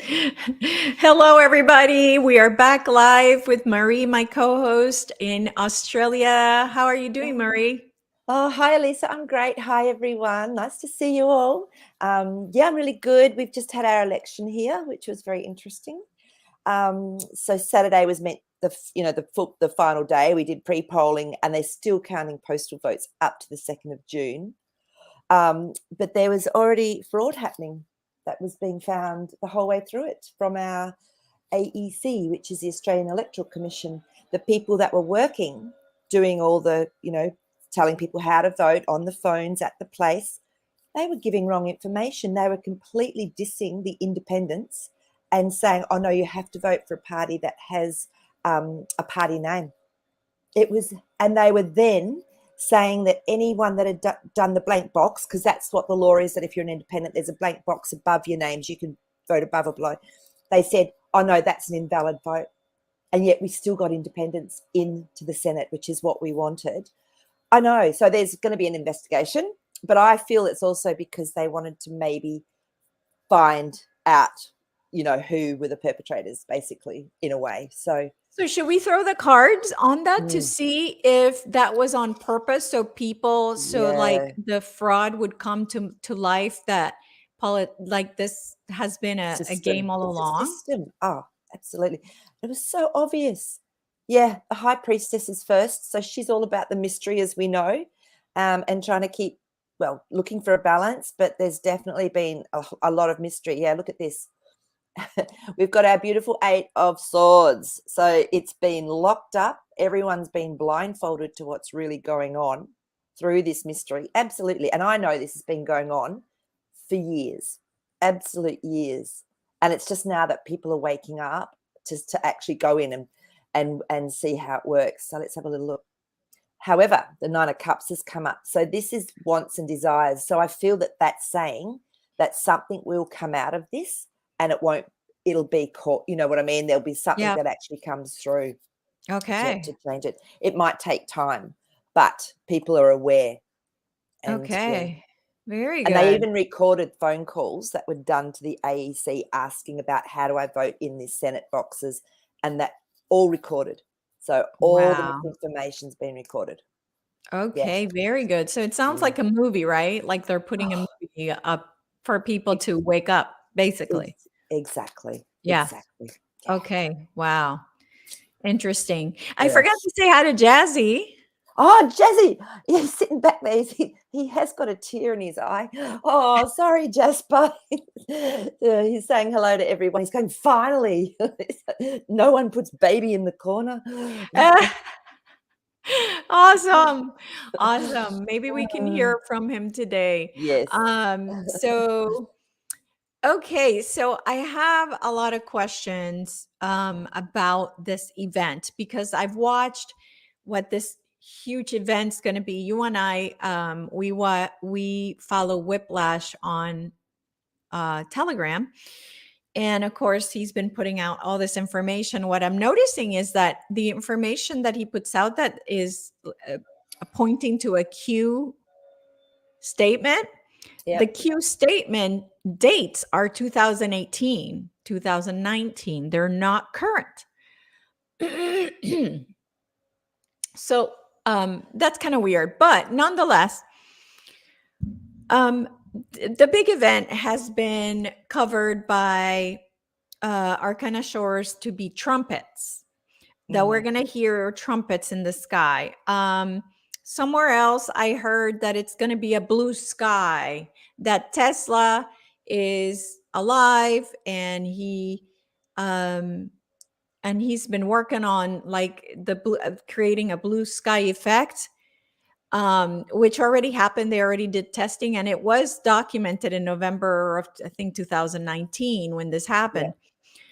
Hello, everybody. We are back live with Maree, my co host in Australia. How are you doing, Maree? Oh, hi, Elisa. I'm great. Hi, everyone. Nice to see you all. Yeah, I'm really good. We've just had our election here, which was very interesting. So Saturday was meant the final day. We did pre-polling, and they're still counting postal votes up to the 2nd of June. But there was already fraud happening that was being found the whole way through it from our AEC, which is the Australian Electoral Commission. The people that were working, doing all the, telling people how to vote on the phones at the place, they were giving wrong information. They were completely dissing the independents and saying, oh, no, you have to vote for a party that has a party name. And they were then saying that anyone that had done the blank box, because that's what the law is, that if you're an independent, there's a blank box above your names, you can vote above or below. They said, oh, no, that's an invalid vote. And yet we still got independents into the Senate, which is what we wanted. I know. So there's going to be an investigation, but I feel it's also because they wanted to maybe find out, who were the perpetrators, basically, in a way. So should we throw the cards on that to mm, see if that was on purpose? So like yeah, the fraud would come to life that like this has been a game system. all It's a along? system. Oh, absolutely. It was so obvious. Yeah, the high priestess is first. So she's all about the mystery, as we know, and trying to keep, looking for a balance. But there's definitely been a lot of mystery. Yeah, look at this. We've got our beautiful 8 of Swords. So it's been locked up. Everyone's been blindfolded to what's really going on through this mystery. Absolutely. And I know this has been going on for years, absolute years. And it's just now that people are waking up to actually go in and see how it works. So let's have a little look. However, the 9 of Cups has come up. So this is wants and desires. So I feel that that's saying that something will come out of this, and it'll be caught. You know what I mean? There'll be something Yeah. that actually comes through Okay. to change it. It might take time, but people are aware. And yeah. Okay. Very And they good. even recorded phone calls that were done to the AEC asking about how do I vote in these Senate boxes, and that all recorded. So all the Wow. misinformation's been recorded. Yeah. Okay, very good. So it sounds Yeah. like a movie, right? Like they're putting a movie up for people to wake up, basically. Exactly. Yeah. Exactly. Okay. Wow. Interesting. I Yeah. forgot to say hi to Jazzy. Oh, Jazzy, he's sitting back there. He has got a tear in his eye. Oh, sorry, Jasper. He's saying hello to everyone. He's going, finally. No one puts baby in the corner. Awesome. Awesome. Maybe we can hear from him today. Yes. So okay, so I have a lot of questions about this event because I've watched what this huge event's going to be. You and I, we follow Whiplash on Telegram, and of course, he's been putting out all this information. What I'm noticing is that the information that he puts out that is pointing to a Q statement, the Yep. Q statement dates are 2018, 2019. They're not current. So that's kind of weird. But nonetheless, the big event has been covered by Arcana Shores to be trumpets, that we're going to hear trumpets in the sky. Somewhere else, I heard that it's going to be a blue sky, that Tesla is alive and he's been working on like creating a blue sky effect, which already happened. They already did testing, and it was documented in November of, I think, 2019 when this happened.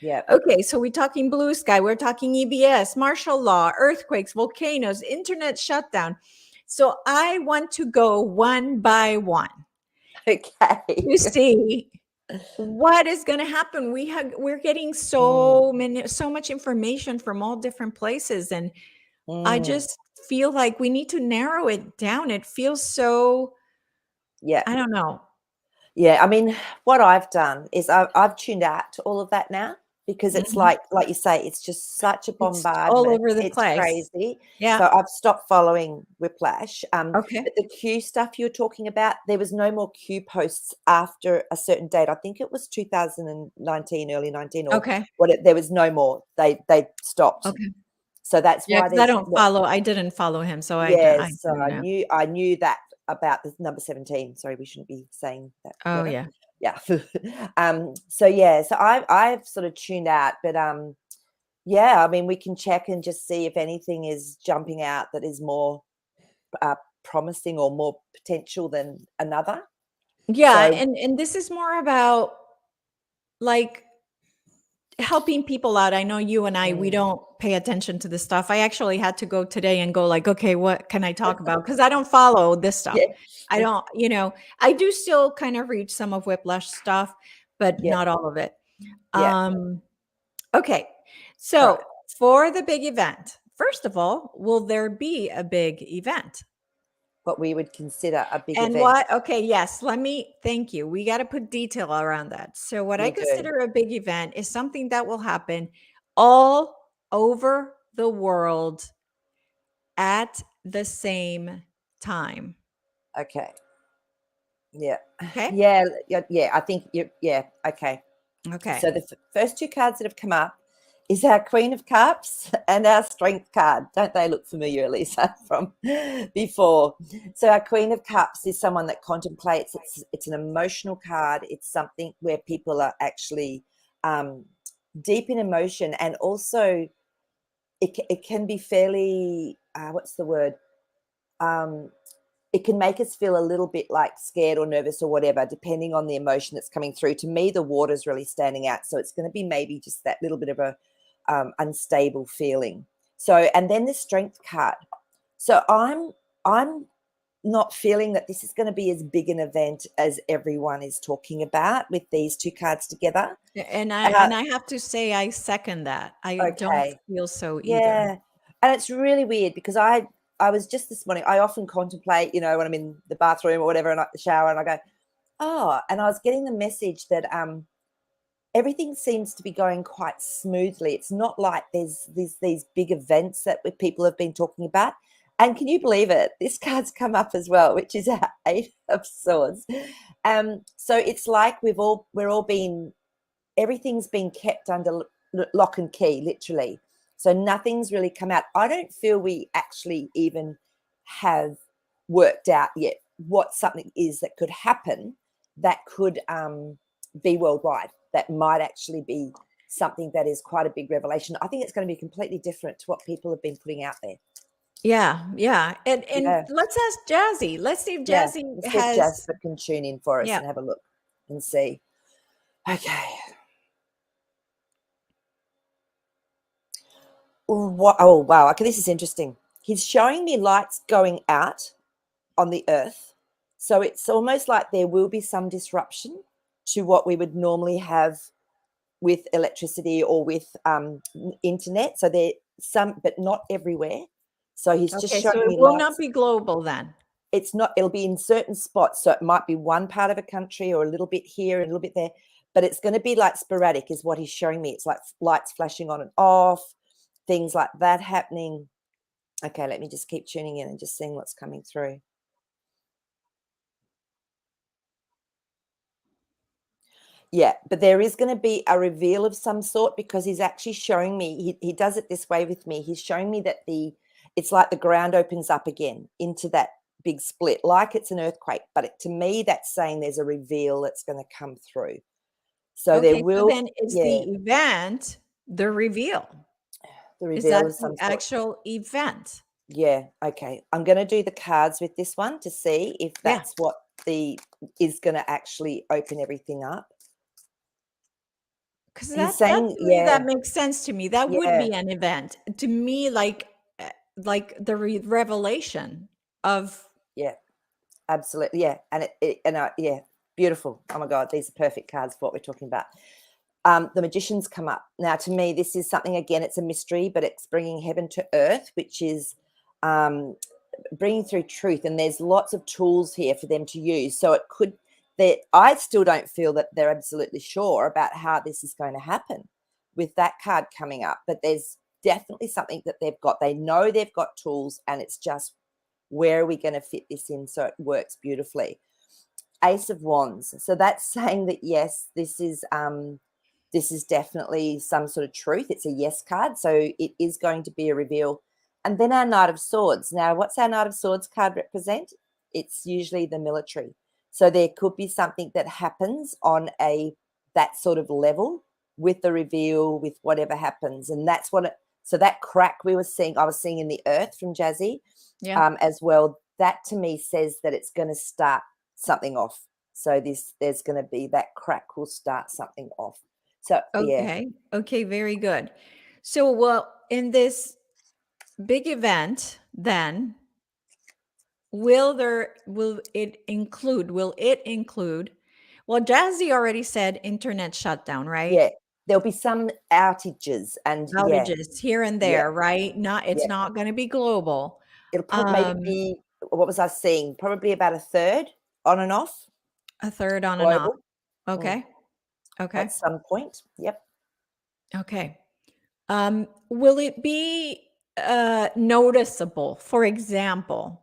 Yep. Okay, so we're talking blue sky, we're talking EBS, martial law, earthquakes, volcanoes, internet shutdown. So I want to go one by one Okay. to see what is going to happen. We're getting so much information from all different places, and I just feel like we need to narrow it down. It feels so, Yeah. I don't know. Yeah, I mean, what I've done is I've tuned out to all of that now because it's Mhm. like you say, it's just such a It's all bombardment. over the It's place. crazy. Yeah. So I've stopped following Whiplash. Okay. But the Q stuff you're talking about, there was no more Q posts after a certain date. I think it was 2019, early 19, or Okay. there was no more. They stopped. Okay. So that's Yeah, why 'cause there's I didn't follow him, so I yes, so didn't know. I knew that about the number 17. Sorry, we shouldn't be saying that Oh, letter. yeah. Yeah. So yeah, so I've sort of tuned out, but yeah, I mean, we can check and just see if anything is jumping out that is more promising or more potential than another. Yeah, So and this is more about, like, helping people out. I know you and I, we mm, don't pay attention to this stuff. I actually had to go today and go like, "Okay, what can I talk about?" Because I don't follow this stuff. yeah, I don't, I do still kind of read some of Whiplash stuff, but yeah, not all of it. yeah, Um, okay. right. So, for the big event, first of all, will there be a big event? What we would consider a big And event. what okay, yes, let me thank you. We gotta put detail around that. So what I We do. consider a big event is something that will happen all over the world at the same time. Okay. Yeah. Okay? Yeah. Yeah. Yeah. I think you. Yeah. Okay. Okay. So the first two cards that have come up is our Queen of Cups and our Strength card. Don't they look familiar, Elisa, from before? So our Queen of Cups is someone that contemplates. It's an emotional card. It's something where people are actually um, deep in emotion, and also it can be fairly what's the word? Um, it can make us feel a little bit like scared or nervous or whatever, depending on the emotion that's coming through. To me, the water's really standing out. So it's going to be maybe just that little bit of a unstable feeling. So, and then the strength card. So I'm not feeling that this is going to be as big an event as everyone is talking about with these two cards together. And I Uh, and I have to say I second that. I don't okay. feel so either. Yeah, and it's really weird because I was just this morning. I often contemplate, when I'm in the bathroom or whatever, and the shower, and I go, oh, and I was getting the message that everything seems to be going quite smoothly. It's not like there's these big events that people have been talking about. And can you believe it? This card's come up as well, which is our Eight of Swords. So it's like we're all being everything's been kept under lock and key, literally. So nothing's really come out. I don't feel we actually even have worked out yet what something is that could happen that could be worldwide, that might actually be something that is quite a big revelation. I think it's going to be completely different to what people have been putting out there. Yeah, yeah. And Yeah, let's ask Jazzy. Let's see if yeah. Jazzy Let's see if has Jasper can tune in for us yeah. and have a look and see. Okay. Oh, wow. Okay, this is interesting. He's showing me lights going out on the earth. So it's almost like there will be some disruption to what we would normally have with electricity or with internet. So there some, but not everywhere. So he's just Okay, so showing it me will not lights. be global then. It's not, it'll be in certain spots. So it might be one part of a country or a little bit here and a little bit there, but it's going to be like sporadic, is what he's showing me. It's like lights flashing on and off, things like that happening. Okay, let me just keep tuning in and just seeing what's coming through. Yeah, but there is going to be a reveal of some sort because he's actually showing me, he does it this way with me. He's showing me that it's like the ground opens up again into that big split, like it's an earthquake. But to me, that's saying there's a reveal that's going to come through. So there Okay, so will, then is yeah, the event the reveal? the Is reveal that of the some sort. actual event? Yeah, okay. I'm going to do the cards with this one to see if Yeah, that's what the is going to actually open everything up. because He's that saying, to me, that yeah, makes sense to me. That would yeah, be an event. To me, like the revelation of yeah. Absolutely, yeah, and yeah, beautiful. Oh my God, these are perfect cards for what we're talking about. The Magician's come up now. To me, this is something, again, it's a mystery, but it's bringing heaven to earth, which is um, bringing through truth. And there's lots of tools here for them to use. So it could I still don't feel that they're absolutely sure about how this is going to happen with that card coming up. But there's definitely something that they've got. They know they've got tools, and it's just, where are we going to fit this in so it works beautifully? Ace of Wands. So that's saying that, yes, this is definitely some sort of truth. It's a yes card. So it is going to be a reveal. And then our Knight of Swords. Now, what's our Knight of Swords card represent? It's usually the military. So there could be something that happens on that sort of level with the reveal, with whatever happens. And that's so that crack I was seeing in the earth from Jazzy, as well. That to me says that it's going to start something off. So there's going to be that crack will start something off. So yeah. Okay, very good. So, well, in this big event, then will it include? Well, Jazzy already said internet shutdown, right? Yeah, there'll be some outages, and yeah, Outages here and yeah, there, right? It's yeah. not going to be global. It'll maybe be, what was I seeing? Probably about a third on and off A third on and off. global. Okay. Okay. At some point. Yep. Okay. Will it be noticeable? For example,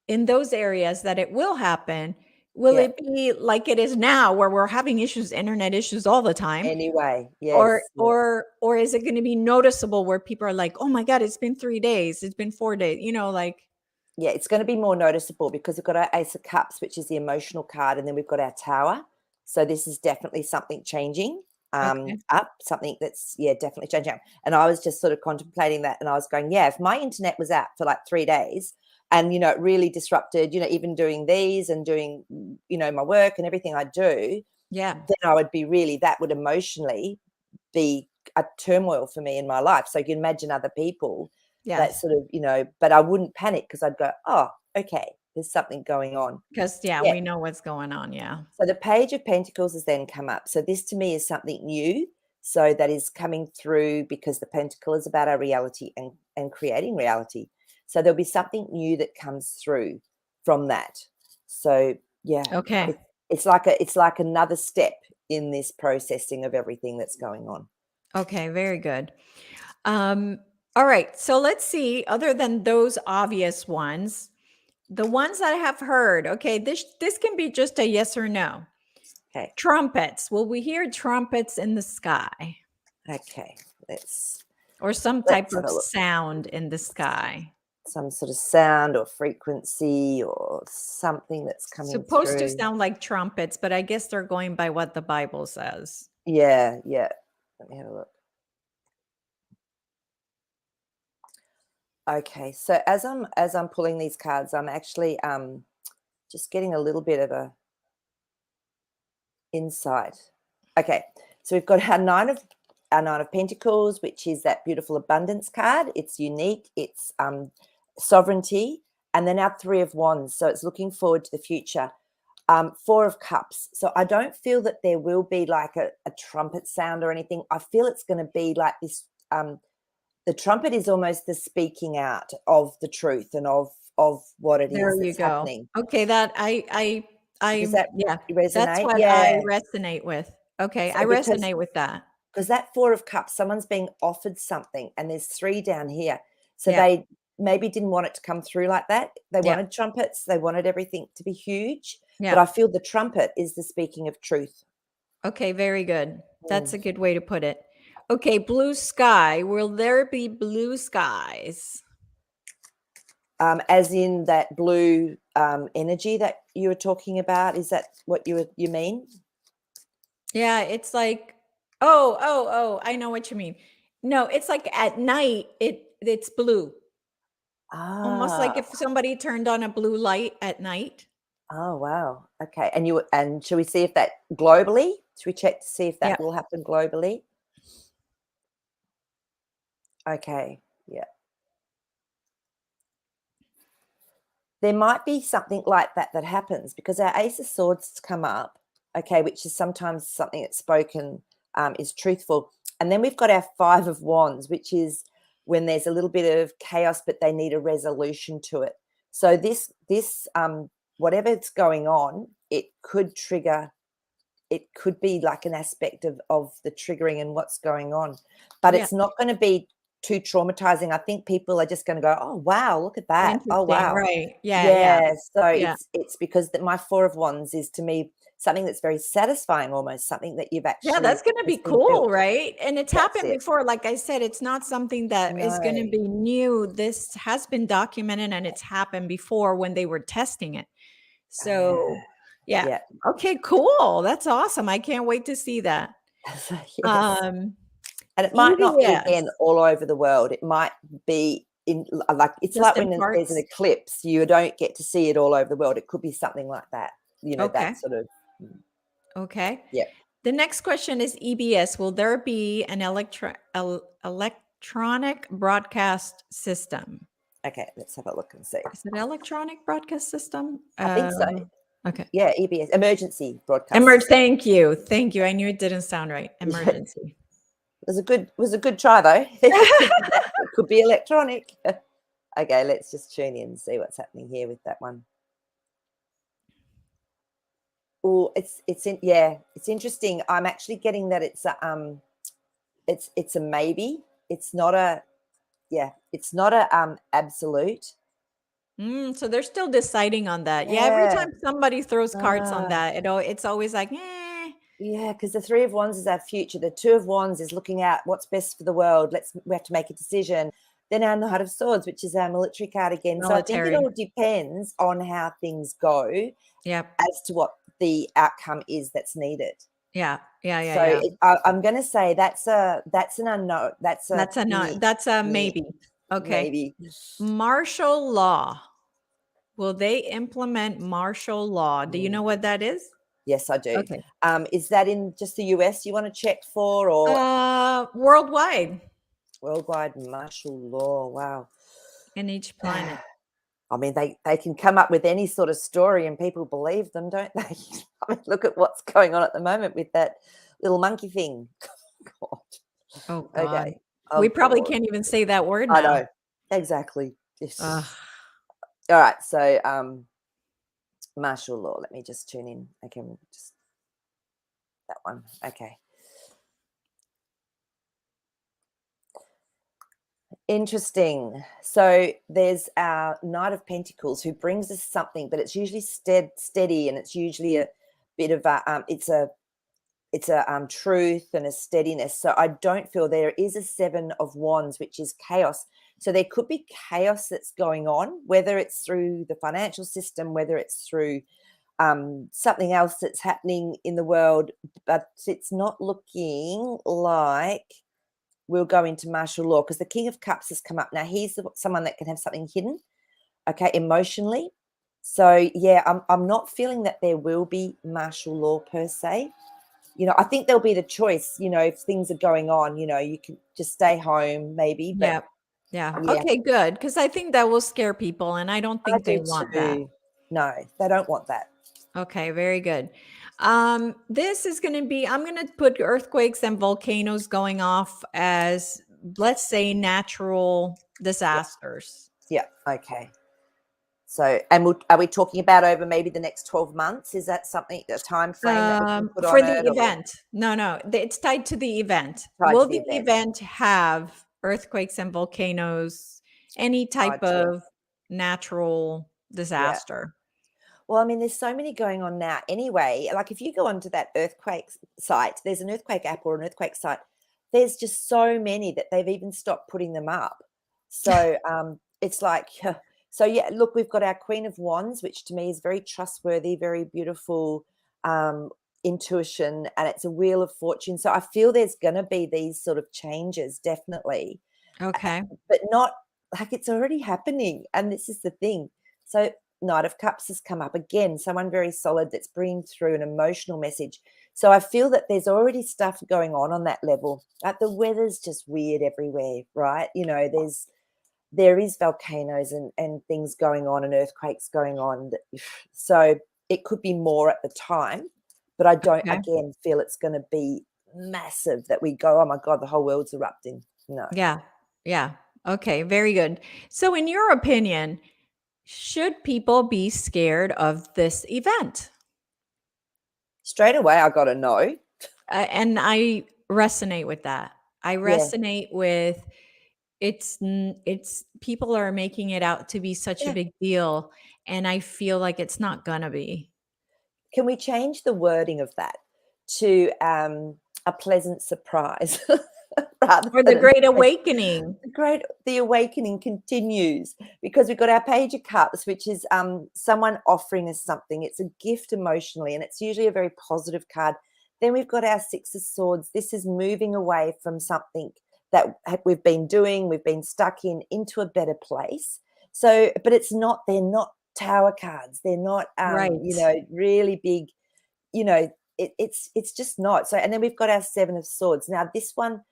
in those areas that it will happen, will Yeah. it be like it is now, where we're having internet issues all the time? Anyway, Or yes. Yeah. or is it going to be noticeable where people are like, "Oh my God, it's been 3 days, it's been 4 days," like. Yeah, it's going to be more noticeable because we've got our Ace of Cups, which is the emotional card, and then we've got our Tower. So this is definitely something changing Okay. up, something that's, definitely changing up. And I was just sort of contemplating that, and I was going, if my internet was out for like 3 days and, it really disrupted, even doing these and doing, my work and everything I do, Yeah. then that would emotionally be a turmoil for me in my life. So you can imagine other people that Yes. sort of, but I wouldn't panic because I'd go, oh, okay, there's something going on. Because Yeah. we know what's going on. Yeah. So the Page of Pentacles has then come up. So this to me is something new. So that is coming through because the Pentacle is about our reality and creating reality. So there'll be something new that comes through from that. So yeah. Okay. It's like another step in this processing of everything that's going on. Okay, very good. All right. So let's see, other than those obvious ones, the ones that I have heard, okay, this can be just a yes or no. Okay. Trumpets. Will we hear trumpets in the sky? Okay. Or some type Let's have of a look. sound in the sky? Some sort of sound or frequency or something that's coming Supposed to through. sound like trumpets, but I guess they're going by what the Bible says. Yeah, yeah. Let me have a look. Okay, so as I'm pulling these cards, I'm actually just getting a little bit of a insight. Okay, so we've got our Nine of Pentacles, which is that beautiful abundance card. It's unique. It's sovereignty, and then our Three of Wands. So it's looking forward to the future. Four of Cups. So I don't feel that there will be like a trumpet sound or anything. I feel it's going to be like this. The trumpet is almost the speaking out of the truth and of what it There is you that's go. happening. Okay, that I Does that yeah, that's resonate? what I Yeah. resonate with. Okay, So I because resonate with that. that Four of Cups, someone's being offered something, and there's three down here. So Yeah, they maybe didn't want it to come through like that. They yeah, wanted trumpets. They wanted everything to be huge. But yeah. I feel the trumpet is the speaking of truth. Okay, very good. That's Mm. a good way to put it. Okay, blue sky. Will there be blue skies? As in that blue energy that you were talking about. Is that what you mean? Yeah, it's like, oh, I know what you mean. No, it's like at night it's blue. Almost like Ah, if somebody turned on a blue light at night. oh wow. Okay. And should we see if that globally? Should we check to see if Yeah. that will happen globally? Okay. Yeah. There might be something like that happens because our Ace of Swords come up, okay, which is sometimes something that's spoken is truthful. And then we've got our Five of Wands, which is when there's a little bit of chaos, but they need a resolution to it. So this whatever's going on, it could trigger, it could be like an aspect of the triggering and what's going on, but Yeah. it's not going to be too traumatizing. I think people are just going to go, oh wow, look at that, oh Interesting, wow. right. Yeah, yeah, Yeah, so yeah. it's because that my Four of Wands is to me something that's very satisfying, almost something that you've Yeah, actually that's gonna has be been cool, built. right? And it's That's happened it. before. Like I said, it's not something that is gonna No. be new. This has been documented and it's happened before when they were testing it. So, yeah. Yeah. Okay, cool. That's awesome. I can't wait to see that. So, yes. Um, And it might not be again EVS, all over the world. It might be in like it's just like in when there's an parts. eclipse, you don't get to see it all over the world. It could be something like that. Okay. That sort of Okay. yeah. The next question is EBS. Will there be an electronic broadcast system? Okay, let's have a look and see. Is it electronic broadcast system? I think so. Okay. Yeah, EBS, emergency broadcast Emerge. system. Thank you. Thank you. I knew it didn't sound right. Yeah. Emergency. Was a good try though. It could be that. It could be electronic. Okay, let's just tune in and see what's happening here with that one. Oh, it's interesting. I'm actually getting that it's a maybe. It's not a it's not a absolute. So they're still deciding on that. Yeah. Every Yeah. time somebody throws cards on Ah, that, it's always like, yeah, because the Three of Wands is our future. The Two of Wands is looking at what's best for the world. We have to make a decision. Then our Knight of Swords, which is our military card again. So I think it military. all depends on how things go Yep. as to what the outcome is that's needed. Yeah. Yeah. Yeah. So Yeah. I'm going to say that's an unknown. That's a That's a not. meh, That's a meh, maybe. Okay. maybe. Martial law. Will they implement martial law? Do you know Mm, what that is? yes, I do. Okay. Is that in just the US you want to check for, or Worldwide worldwide martial law? Wow. in each planet. I mean, they can come up with any sort of story and people believe them, don't they? I mean, look at what's going on at the moment with that little monkey thing. God. Oh God. Okay. We Oh probably God. can't even say that word I now. know. Exactly. Ugh. Yes. All right. So martial law. Let me just tune in. Okay, we'll just that one. Okay. Interesting. So there's our Knight of Pentacles who brings us something, but it's usually steady, and it's usually a bit of a it's a truth and a steadiness. So I don't feel there is a Seven of Wands, which is chaos. So there could be chaos that's going on, whether it's through the financial system, whether it's through something else that's happening in the world, but it's not looking like we'll go into martial law because the King of Cups has come up. Now he's someone that can have something hidden, okay, emotionally. So yeah, I'm not feeling that there will be martial law per se. I think there'll be the choice, if things are going on, you can just stay home maybe, but Yeah. Yeah. yeah, Okay, good. Because I think that will scare people, and I don't I think they do want that. too. No, they don't want that. Okay, very good. This is going to be, I'm going to put earthquakes and volcanoes going off as, let's say, natural Yeah, disasters. yeah, okay. So, and are we talking about over maybe the next 12 months? Is that something, a time frame that we can put For on the it, or event. No, no, it's tied to the event. tied to Will the the event? event have earthquakes and volcanoes, any type Gotcha. of natural Yeah. disaster? Well, I mean, there's so many going on now anyway. Like if you go onto that earthquake site, there's an earthquake app or an earthquake site. There's just so many that they've even stopped putting them up. So it's like, so yeah, look, we've got our Queen of Wands, which to me is very trustworthy, very beautiful um, intuition, and it's a Wheel of Fortune. So I feel there's going to be these sort of changes, definitely, Okay. but not like it's already happening. And this is the thing. So Knight of Cups has come up again, someone very solid that's bringing through an emotional message. So I feel that there's already stuff going on that level. Like the weather's just weird everywhere, right? There is volcanoes and things going on and earthquakes going on. So it could be more at the time, but I don't Okay. again feel it's going to be massive that we go, oh my God, the whole world's erupting. No. Yeah. Yeah. Okay. Very good. So, in your opinion, Should people be scared of this event? Straight away, I got to know. And I resonate with that. I Yeah, resonate with it's people are making it out to be such a yeah. big deal, and I feel like it's not gonna be. Can we change the wording of that to a pleasant surprise rather Or the than Great Awakening. the awakening continues because we've got our page of cups, which is someone offering us something. It's a gift emotionally, and it's usually a very positive card. Then we've got our six of swords. This is moving away from something that we've been doing, we've been stuck in, into a better place. So, but it's not, they're not tower cards, they're not Right. really big, you know, it's just not. So, and then we've got our seven of swords. Now this one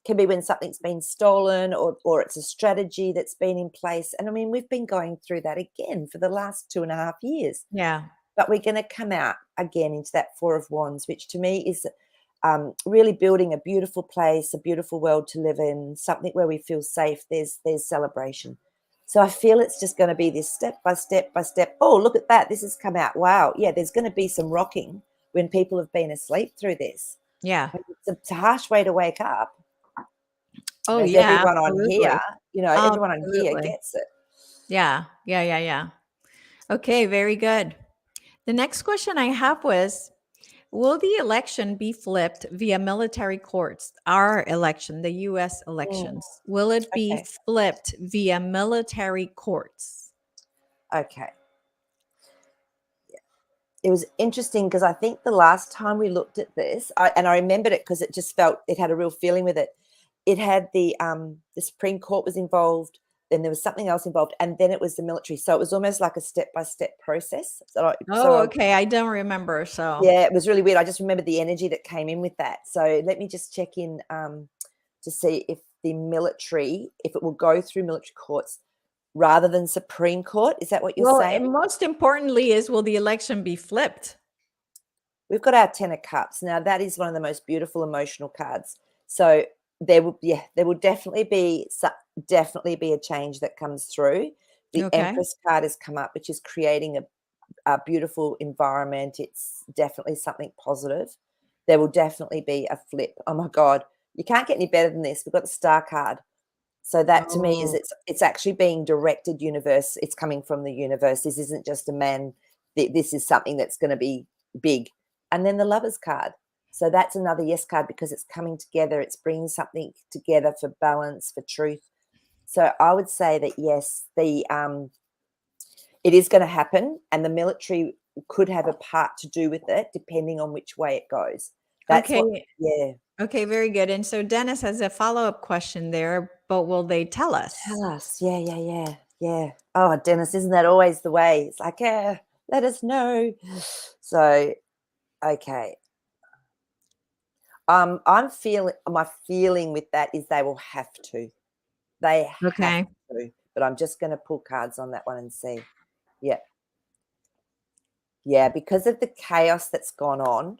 can be when something's been stolen, or it's a strategy that's been in place. And I mean, we've been going through that again for the last 2.5 years, Yeah. but we're going to come out again into that four of wands, which to me is really building a beautiful place, a beautiful world to live in, something where we feel safe. There's celebration. So I feel it's just going to be this step by step by step. Oh, look at that. This has come out. Wow. Yeah, there's going to be some rocking when people have been asleep through this. Yeah. It's a harsh way to wake up, Oh, as yeah, everyone on here, absolutely. everyone on here Absolutely. gets it. Yeah. Yeah, yeah, yeah. Okay, very good. The next question I have was, will the election be flipped via military courts? Our election, the US Mm, elections, will it be okay. flipped via military courts? Okay. It was interesting because I think the last time we looked at this, and I remembered it because it just felt, it had a real feeling with it. It had the Supreme Court was involved, then there was something else involved, and then it was the military. So it was almost like a step by step process. Oh, okay. I don't remember. So, Yeah, it was really weird. I just remember the energy that came in with that. So let me just check in to see if the military, if it will go through military courts rather than Supreme Court. Is that what you're well, saying? and most importantly is, will the election be flipped? We've got our Ten of Cups. Now that is one of the most beautiful emotional cards. So there will definitely be a change that comes through. The Okay. Empress card has come up, which is creating a beautiful environment. It's definitely something positive. There will definitely be a flip. Oh my God, you can't get any better than this. We've got the Star card. So that to me is, Oh, it's actually being directed universe. It's coming from the universe. This isn't just a man. This is something that's going to be big. And then the Lovers card. So that's another yes card because it's coming together. It's bringing something together for balance, for truth. So I would say that yes, it is going to happen, and the military could have a part to do with it, depending on which way it goes. That's what. okay. Yeah. Okay, very good. And so Dennis has a follow-up question there, but will they tell us? Tell us. Yeah, yeah, yeah, yeah. Oh, Dennis, isn't that always the way? It's like, yeah, let us know. So, okay. I'm feeling, my feeling with that is they will have to. They have Okay. to. But I'm just going to pull cards on that one and see. Yeah. Yeah, because of the chaos that's gone on,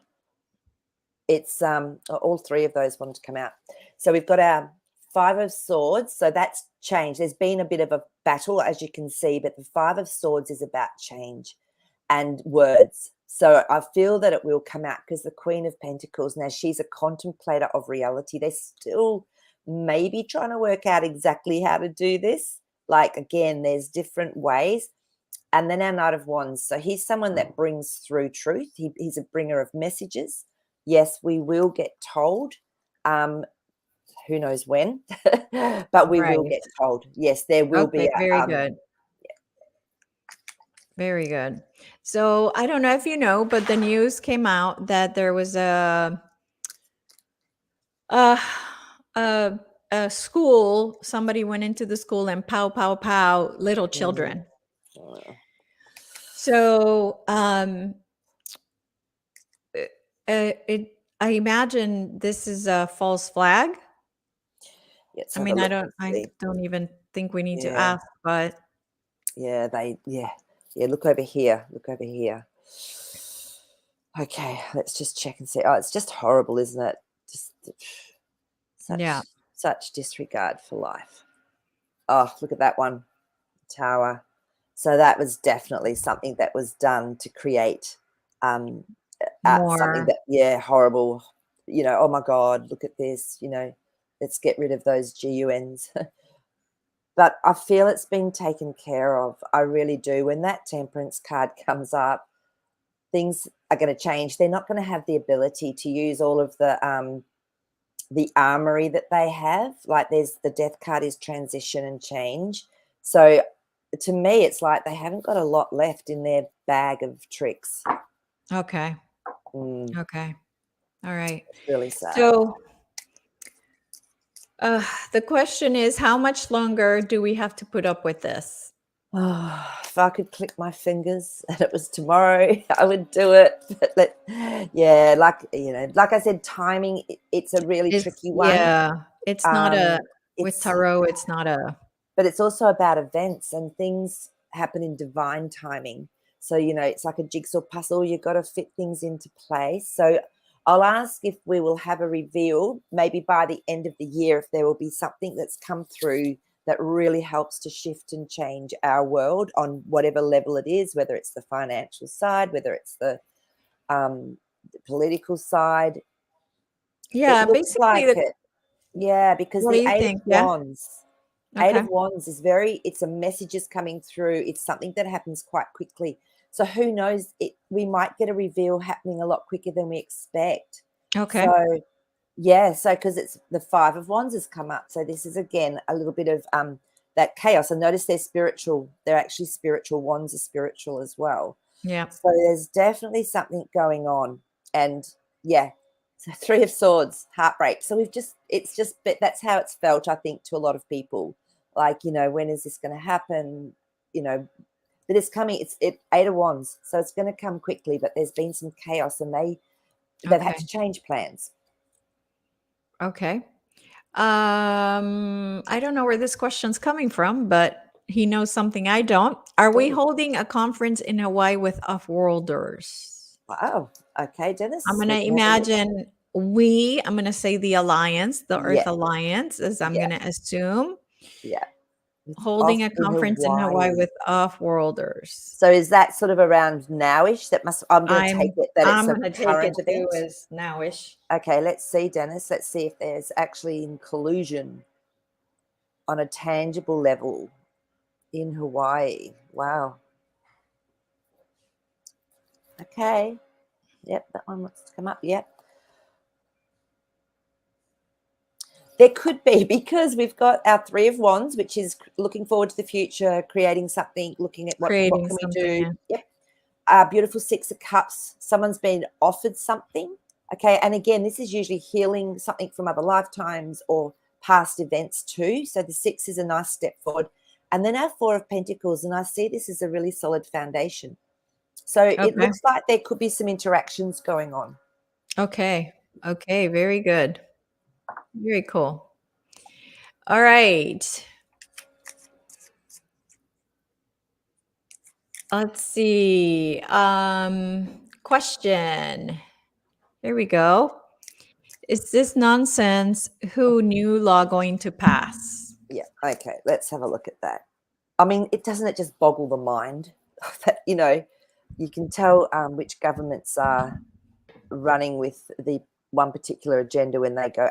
it's all three of those wanted to come out. So we've got our Five of Swords. So that's changed. There's been a bit of a battle, as you can see, but the Five of Swords is about change and words. So I feel that it will come out because the Queen of Pentacles, now she's a contemplator of reality. They're still maybe trying to work out exactly how to do this. Like, again, there's different ways. And then our Knight of Wands. So he's someone that brings through truth. He's a bringer of messages. Yes, we will get told. Who knows when, but we will Right. get told. Yes, there will be Okay, a very good. Very good. So I don't know if you know, but the news came out that there was a a, a school. Somebody went into the school and pow, pow, pow, little mm, children. So it. I imagine this is a false flag. let's I have a mean, look and I see. don't even think we need to Yeah, ask, but yeah, yeah. Look over here. Look over here. Okay, let's just check and see. Oh, it's just horrible, isn't it? Just yeah. such disregard for life. Oh, look at that one. Tower. So that was definitely something that was done to create something More. that, yeah, horrible, oh my God, look at this, let's get rid of those GUNs. But I feel it's been taken care of. I really do. When that temperance card comes up, things are going to change. They're not going to have the ability to use all of the armory that they have. Like there's the death card is transition and change. So to me, it's like they haven't got a lot left in their bag of tricks. Okay. Mm, Okay. All right. it's really sad. So the question is, how much longer do we have to put up with this? Oh, if I could click my fingers and it was tomorrow, I would do it. But yeah, like I said, timing, it's a really tricky one. It's not with It's tarot, it's not But it's also about events, and things happen in divine timing. So, it's like a jigsaw puzzle. You've got to fit things into place. So I'll ask if we will have a reveal maybe by the end of the year, if there will be something that's come through that really helps to shift and change our world on whatever level it is, whether it's the financial side, whether it's the political side. It Yeah, looks basically like it. Yeah, because what do the you Eight of think? Yeah. Wands, Eight Okay. of Wands is it's a messages coming through. It's something that happens quite quickly. So who knows, we might get a reveal happening a lot quicker than we expect. Okay. So yeah, so because it's the Five of Wands has come up. So this is again a little bit of that chaos. And notice they're spiritual. They're actually spiritual. Wands are spiritual as well. Yeah. So there's definitely something going on. And yeah, so Three of Swords, heartbreak. So but that's how it's felt, I think, to a lot of people. Like, when is this going to happen? But it's coming. It's Eight of Wands. So it's going to come quickly, but there's been some chaos and they've had Okay. to change plans. Okay. I don't know where this question's coming from, but he knows something I don't. Are we Oh, holding a conference in Hawaii with off-worlders? wow. Okay, I'm Dennis, going we to can have a look. imagine I'm going to say the Alliance, the Earth Yeah, Alliance, as I'm yeah, going to assume, yeah. It's holding off a in conference in Hawaii Hawaii. with off-worlders. So is that sort of around nowish? I'm going to take I'm it that it's I'm a going to take it current too event. as nowish. Okay, let's see, Dennis. Let's see if there's actually in collusion on a tangible level in Hawaii. Wow. Okay. Yep, that one wants to come up. Yep. There could be, because we've got our Three of Wands, which is looking forward to the future, creating something, looking at what Creating can we something, do. yeah. Yep. Beautiful Six of Cups. Someone's been offered something. Okay. And again, this is usually healing something from other lifetimes or past events too. So the Six is a nice step forward. And then our Four of Pentacles. And I see this as a really solid foundation. So it Okay. looks like there could be some interactions going on. Okay. Okay, very good. Very cool. All right. Let's see. Question. Here we go. Is this nonsense? Who knew law going to pass? Yeah. Okay. Let's have a look at that. I mean, it just boggle the mind that, you can tell which governments are running with the one particular agenda when they go.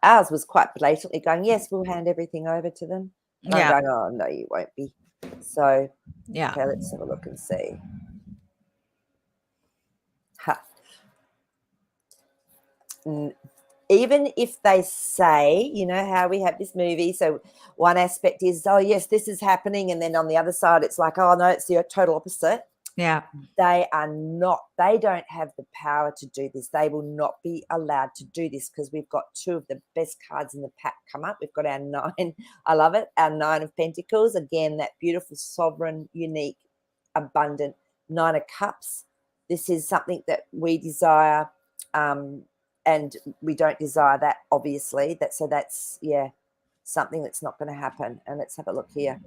Ours was quite blatantly going, yes, we'll hand everything over to them. And I'm Yeah. going, oh, no, you won't be. So, Yeah. okay, let's have a look and see. Ha. Even if they say, how we have this movie, so one aspect is, oh, yes, this is happening. And then on the other side, it's like, oh, no, it's the total opposite. Yeah. They don't have the power to do this. They will not be allowed to do this, because we've got two of the best cards in the pack come up. We've got our nine. I love it. Our Nine of Pentacles. Again, that beautiful, sovereign, unique, abundant Nine of Cups. This is something that we desire. And we don't desire that, obviously. That's something that's not going to happen. And let's have a look here.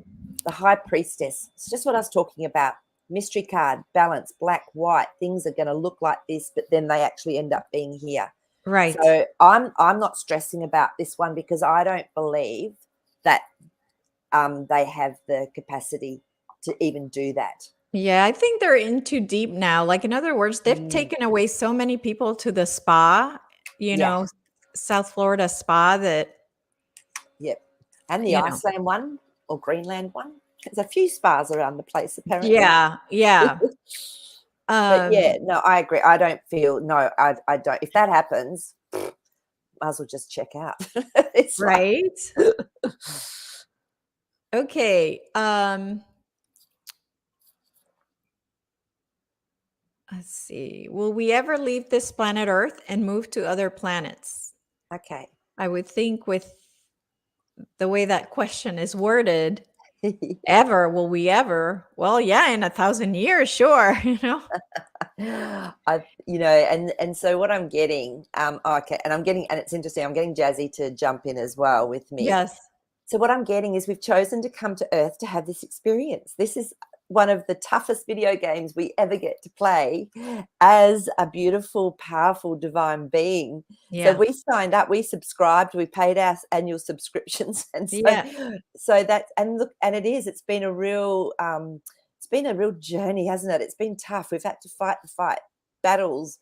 The High Priestess. It's just what I was talking about. Mystery card, balance, black, white. Things are going to look like this, but then they actually end up being here. Right. So I'm not stressing about this one, because I don't believe that they have the capacity to even do that. Yeah, I think they're in too deep now. Like, in other words, they've Mm, taken away so many people to the spa, yeah, South Florida spa that, yep. And the you know. Iceland one or Greenland one. There's a few spas around the place apparently. Yeah, yeah. But Um, yeah, no, I agree. I don't feel no, I don't. If that happens, might as well just check out. It's like right? Okay, let's see. Will we ever leave this planet Earth and move to other planets? okay. I would think with the way that question is worded, ever, will we ever? Well, yeah, in 1,000 years, sure, And so what I'm getting, okay, and it's interesting, I'm getting Jazzy to jump in as well with me. Yes. So what I'm getting is we've chosen to come to Earth to have this experience. This is one of the toughest video games we ever get to play as a beautiful, powerful, divine being. So Yeah. we signed up, we subscribed, we paid our annual subscriptions, and Yeah. so that and look, and it's been a real journey, hasn't it? It's been tough. We've had to fight the fight battles,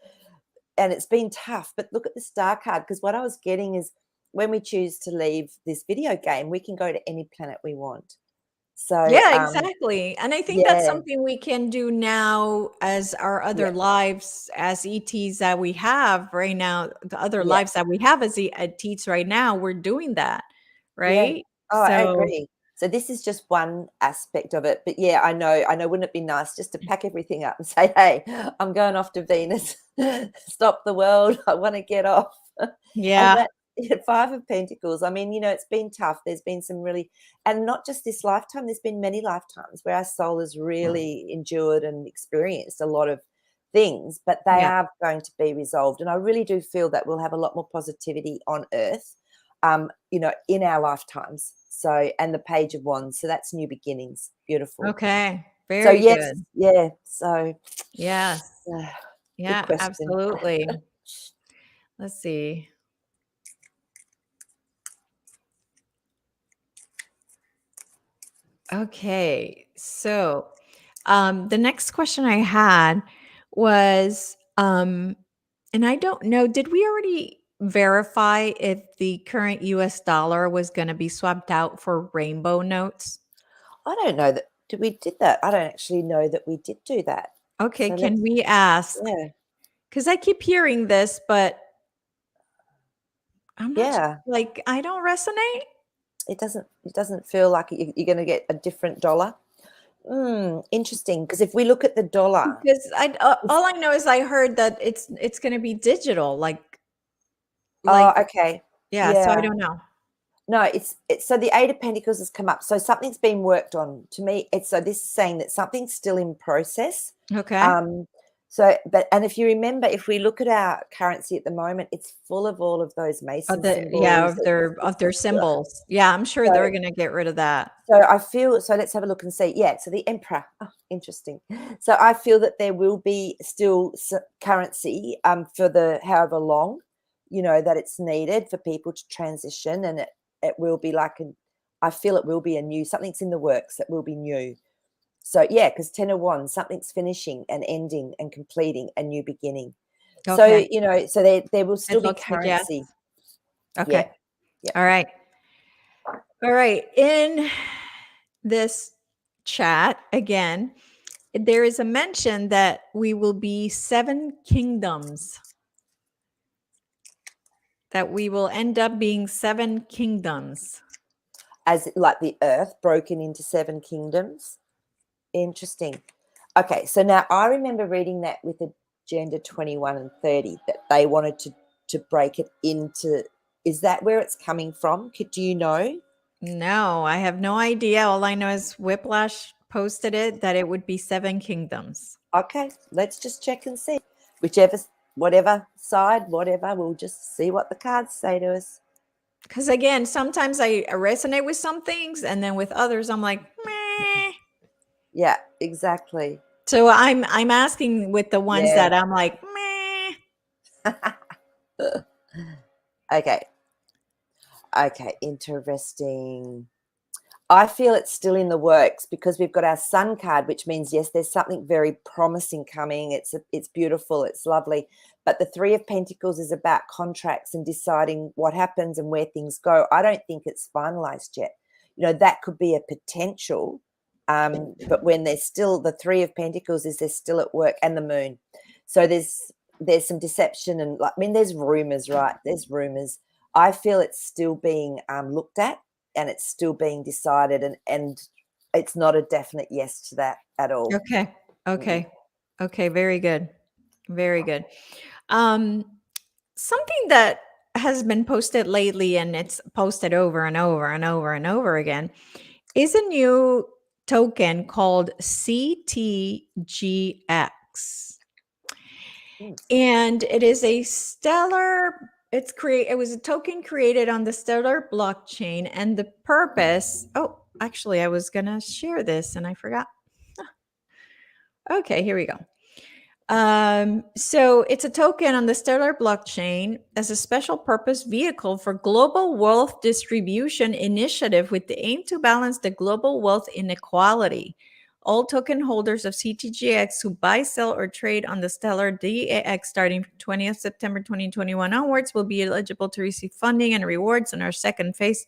and it's been tough. But look at the star card, because what I was getting is when we choose to leave this video game, we can go to any planet we want. So, Yeah, exactly, and I think that's yeah, something we can do now as our yeah, other lives as ETs that we have right now, the other yeah, lives that we have as ETs right now, we're doing that, yeah. right? Oh, I So agree. So this is just one aspect of it. But yeah, I know, wouldn't it be nice just to pack everything up and say, hey, I'm going off to Venus, stop the world, I want to get off. And yeah, that Five of Pentacles, I mean, it's been tough. There's been some really, and not just this lifetime, there's been many lifetimes where our soul has really endured and experienced a lot of things, but they yeah, are going to be resolved. And I really do feel that we'll have a lot more positivity on Earth, in our lifetimes. So, and the Page of Wands. So that's new beginnings. Beautiful. okay, So, very yes, good. yeah. So, Yes. uh, good Yeah, question. absolutely. Let's see. Okay, so, the next question I had was, and I don't know, did we already verify if the current US dollar was gonna be swapped out for rainbow notes? I don't know that. Did that? I don't actually know that we did do that. Okay, So can let's, we ask? yeah, Because I keep hearing this, but I'm not yeah. like, I don't resonate. It doesn't feel like you're going to get a different dollar. Interesting. Because if we look at the dollar, Because if, all I know is I heard that it's gonna be digital, oh, like okay, yeah, so I yeah. don't know. No, it's so the Eight of Pentacles has come up. So something's been worked on. To me, it's so this is saying that something's still in process. Okay. Um, and if you remember, if we look at our currency at the moment, it's full of all of those Mason symbols. Of their symbols. Yeah, I'm sure they're So, gonna get rid of that. so I feel so. Let's have a look and see. Yeah, so the Emperor. Oh, interesting. So I feel that there will be still currency for the however long, that it's needed for people to transition, and it will be like I feel it will be a new something's in the works that will be new. So yeah, because Ten of Wands, something's finishing and ending and completing a new beginning. So Okay. so there will It still be looks like yes. currency. Okay. Yeah, yeah. All right. All right. In this chat, again, there is a mention that we will be 7 kingdoms, that we will end up being 7 kingdoms. As like the Earth broken into seven kingdoms. Interesting. Okay, so now I remember reading that with Agenda 21 and 30 that they wanted to break it into. Is that where it's coming from? Do you know? No, I have no idea. All I know is Whiplash posted it that it would be 7 kingdoms. Okay, let's just check and see. Whichever, whatever side, whatever, we'll just see what the cards say to us. Because again, sometimes I resonate with some things, and then with others, I'm like, meh. Yeah, exactly. So I'm asking with the ones Yeah. that I'm like, meh. Okay. Okay, interesting. I feel it's still in the works because we've got our sun card, which means, yes, there's something very promising coming. It's beautiful. It's lovely. But the Three of Pentacles is about contracts and deciding what happens and where things go. I don't think it's finalized yet. You know, that could be a potential. But when there's still the Three of Pentacles is they're still at work, and the moon. So there's some deception, and like, I mean, there's rumors, right? There's rumors. I feel it's still being looked at, and it's still being decided, and it's not a definite yes to that at all. Okay. Okay. Okay. Very good. Very good. Um, Something that has been posted lately, and it's posted over and over and over and over again, is a new token called CTGX. Mm. And it is a stellar, it was a token created on the stellar blockchain, and the purpose, oh, actually I was going to share this and I forgot. Okay, here we go. So it's a token on the Stellar blockchain as a special purpose vehicle for global wealth distribution initiative with the aim to balance the global wealth inequality. All token holders of CTGX who buy, sell, or trade on the Stellar DAX starting from 20th September 2021 onwards will be eligible to receive funding and rewards in our second phase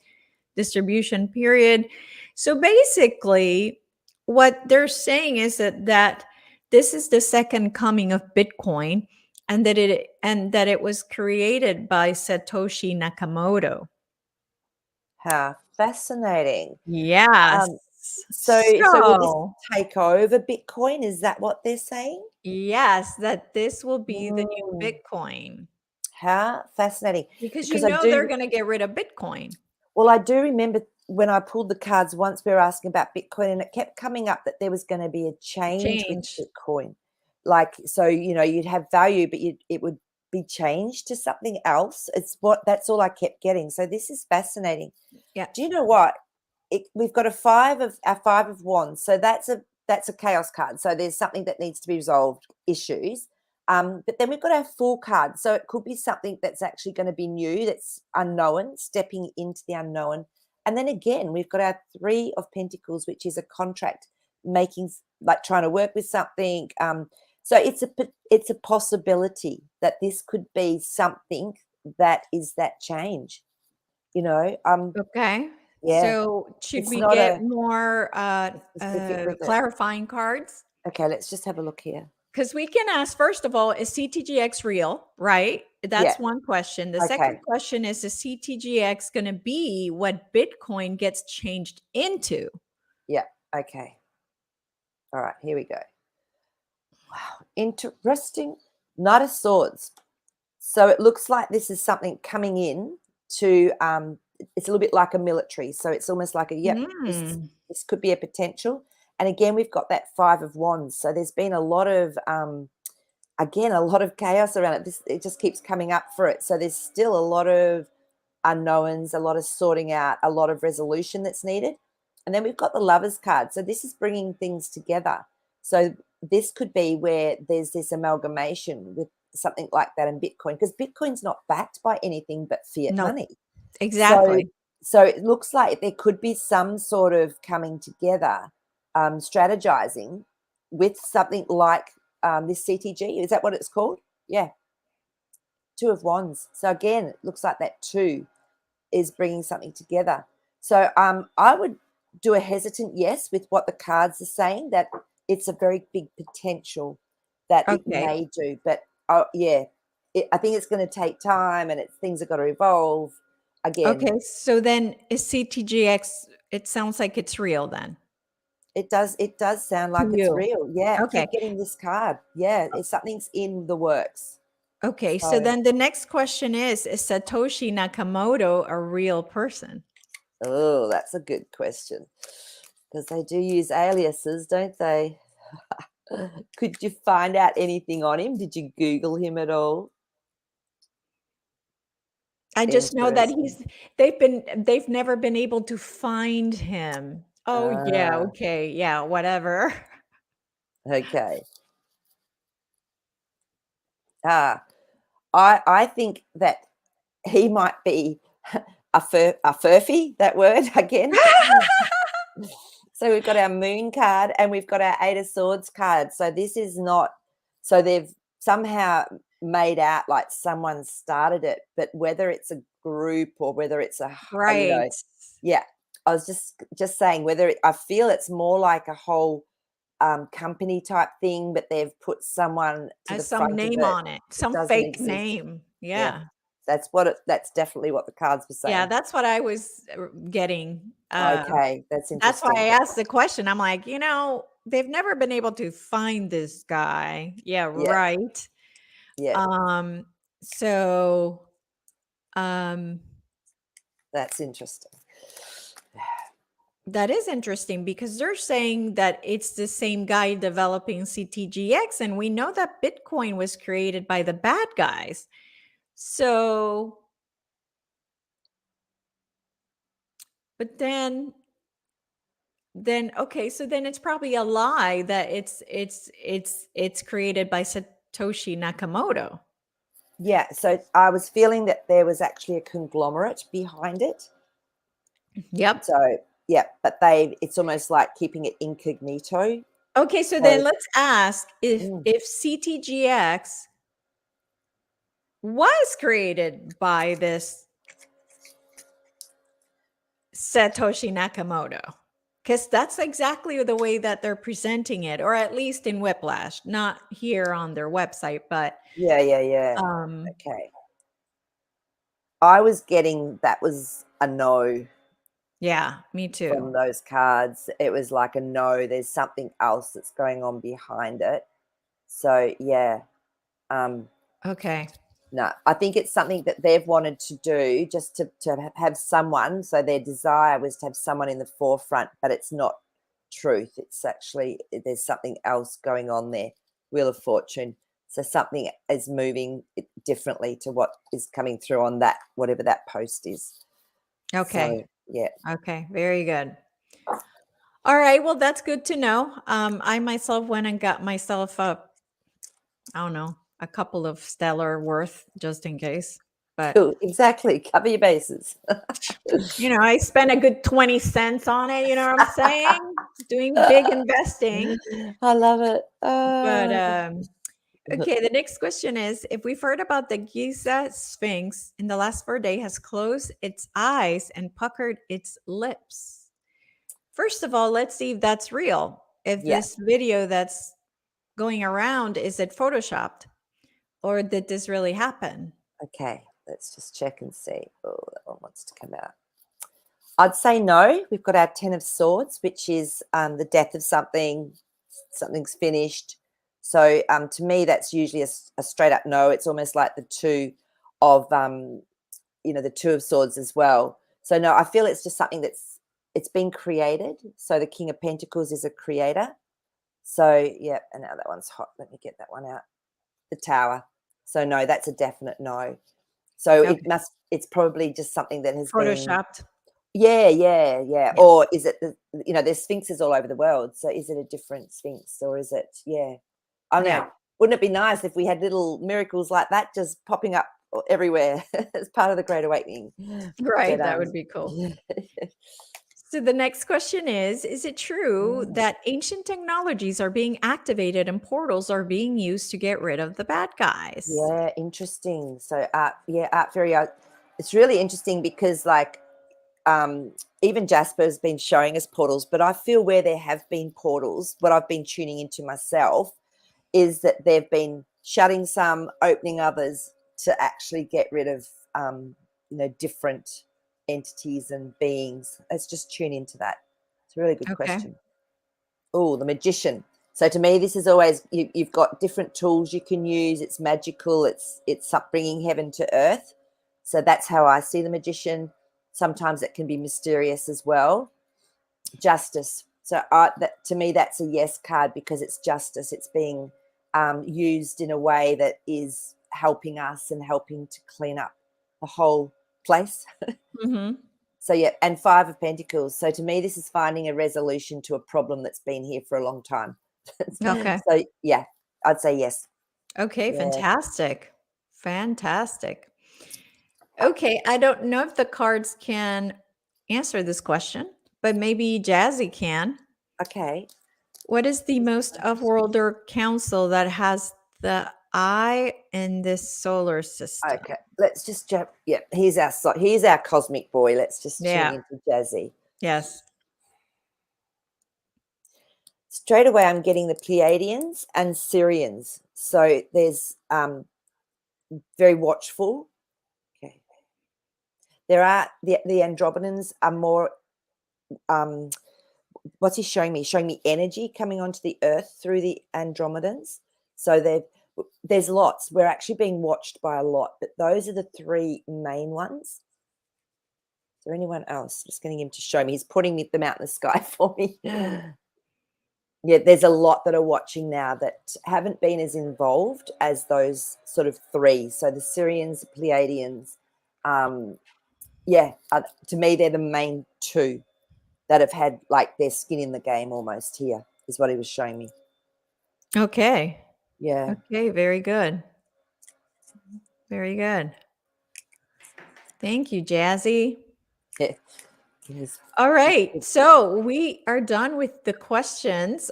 distribution period. So basically, what they're saying is that this is the second coming of Bitcoin, and that it was created by Satoshi Nakamoto. How fascinating. Yes. So will this So, take over Bitcoin? Is that what they're saying? yes, that this will be the new Mm, Bitcoin, how fascinating. because Because I they're do going to get rid of Bitcoin. Well, I do remember when I pulled the cards once, we were asking about Bitcoin, and it kept coming up that there was going to be a change with Change. Bitcoin. Like, so, you know, you'd have value, but it would be changed to something else. That's all I kept getting. So this is fascinating. Yeah. Do you know what? We've got our five of wands. So that's a chaos card. So there's something that needs to be resolved, issues. But then we've got our Fool card. So it could be something that's actually going to be new, that's unknown, stepping into the unknown. And then again, we've got our Three of Pentacles, which is a contract, making, like, trying to work with something. So it's a possibility that this could be something that is that change. You know, Okay. yeah, So should it's we not get a more specific with it. clarifying cards? Okay, let's just have a look here. Because we can ask, first of all, is CTGX real? Right? Yeah, That's one question. The second okay. question is CTGX going to be what Bitcoin gets changed into? Yeah, okay. All right, here we go. Wow, interesting. Knight of Swords. So it looks like this is something coming in to it's a little bit like a military. So it's almost like Mm. this could be a potential. And again, we've got that Five of Wands. So there's been a lot of again, a lot of chaos around it. It just keeps coming up for it. So there's still a lot of unknowns, a lot of sorting out, a lot of resolution that's needed. And then we've got the Lovers card. So this is bringing things together. So this could be where there's this amalgamation with something like that in Bitcoin, because Bitcoin's not backed by anything but fiat No, money. So exactly. so it looks like there could be some sort of coming together, strategizing with something like this CTG. Is that what it's called? Yeah, Two of Wands. So again, it looks like that two is bringing something together. So I would do a hesitant yes with what the cards are saying, that it's a very big potential that it Okay. may do. But yeah, I think it's going to take time, and things have got to evolve again. Okay. So then is CTGX, it sounds like it's real then It does sound to like it's you. real. Yeah, Okay. keep getting this card. Yeah, it's something's in the works. Okay. So So, then the next question is Satoshi Nakamoto a real person? oh, that's a good question, because they do use aliases, don't they? Could you find out anything on him? Did you Google him at all? I just know that Interesting. they've never been able to find him. Oh, yeah, Ah, okay, yeah, whatever. okay. Ah, I think that he might be a furphy, that word again. So we've got our moon card and we've got our 8 of swords card. So this is not, so they've somehow made out like someone started it, but whether it's a group or whether it's Right. yeah, I was just saying whether I feel it's more like a whole company type thing, but they've put someone to the Has some front of name it on it, that some doesn't fake exist. name. Yeah, Yeah. that's definitely what the cards were Yeah, saying. that's what I was getting. Okay, that's That's why I interesting. asked the question. I'm like, they've never been able to find this guy. Yeah, Yeah, right. yeah, Um, so, um, that's interesting. that is interesting because they're saying that it's the same guy developing CTGX, and we know that Bitcoin was created by the bad guys. So, but then okay, so then it's probably a lie that it's created by Satoshi Nakamoto. Yeah, so I was feeling that there was actually a conglomerate behind it. Yep. So, yeah, but it's almost like keeping it incognito. Okay, so So, then let's ask if mm, CTGX was created by this Satoshi Nakamoto, because that's exactly the way that they're presenting it, or at least in Whiplash, not here on their website, but yeah, yeah, yeah. um, Okay. I was getting that was a no yeah, me too. from those cards. It was like a no, there's something else that's going on behind it. So, yeah. Um, Okay, No, I think it's something that they've wanted to do just to have someone. So their desire was to have someone in the forefront, but it's not truth. It's actually, there's something else going on there. Wheel of Fortune. So something is moving differently to what is coming through on that, whatever that post is. okay, So, yeah. okay, very good. All right, well, that's good to know. I myself went and got myself I don't know, a couple of stellar worth just in case. But Cool. Exactly. Cover your bases. I spent a good 20 cents on it, you know what I'm saying? Doing big investing. I love it. But okay, the next question is if we've heard about the Giza Sphinx in the last 4 days has closed its eyes and puckered its lips. First of all, let's see if that's real. If Yeah. this video that's going around is it photoshopped or did this really happen? Okay. Let's just check and see. Oh, that one wants to come out. I'd say no. We've got our 10 of swords, which is the death of something, something's finished. So to me, that's usually a straight up no. It's almost like the two of, the two of swords as well. So no, I feel it's just something it's been created. So the King of Pentacles is a creator. So yeah, and now that one's hot. Let me get that one out. The Tower. So no, that's a definite no. So Okay. it's probably just something that has been, Photoshopped. yeah, yeah, yeah. Yeah. Or is it there's sphinxes all over the world. So is it a different sphinx or is it, yeah. I don't Yeah. know. Wouldn't it be nice if we had little miracles like that just popping up everywhere as part of the Great Awakening? But Right. That would be cool. So the next question is it true Mm, that ancient technologies are being activated and portals are being used to get rid of the bad guys? yeah, interesting. So art fairy art. It's really interesting because like um even Jasper's been showing us portals, but I feel where there have been portals, what I've been tuning into myself is that they've been shutting some, opening others to actually get rid of different entities and beings. Let's just tune into that. It's a really good Okay. question. Oh, the magician. So to me, this is always you've got different tools you can use. It's magical. It's bringing heaven to earth. So that's how I see the magician. Sometimes it can be mysterious as well. Justice. So that to me, that's a yes card because it's justice. It's being used in a way that is helping us and helping to clean up the whole place. Mhm. So yeah, and 5 of Pentacles. So to me, this is finding a resolution to a problem that's been here for a long time. Okay. So yeah, I'd say yes. Okay, Yeah. fantastic. Fantastic. Okay, I don't know if the cards can answer this question, but maybe Jazzy can. Okay. What is the most off-worlder council that has the eye in this solar system? Okay. Let's just jump. Yeah, here's our cosmic boy. Let's just tune Yeah. into Jazzy. Yes. Straight away, I'm getting the Pleiadians and Syrians. So there's very watchful. Okay. There are the Andromedans are more. What's he showing me? Showing me energy coming onto the Earth through the Andromedans. So there's lots. We're actually being watched by a lot, but those are the three main ones. Is there anyone else? Just getting him to show me. He's putting them out in the sky for me. Yeah, there's a lot that are watching now that haven't been as involved as those sort of three. So the Syrians, the Pleiadians, to me, they're the main two that have had like their skin in the game almost here, is what he was showing me. Okay. Yeah. Okay, very good. Very good. Thank you, Jazzy. Yes. All right. So we are done with the questions.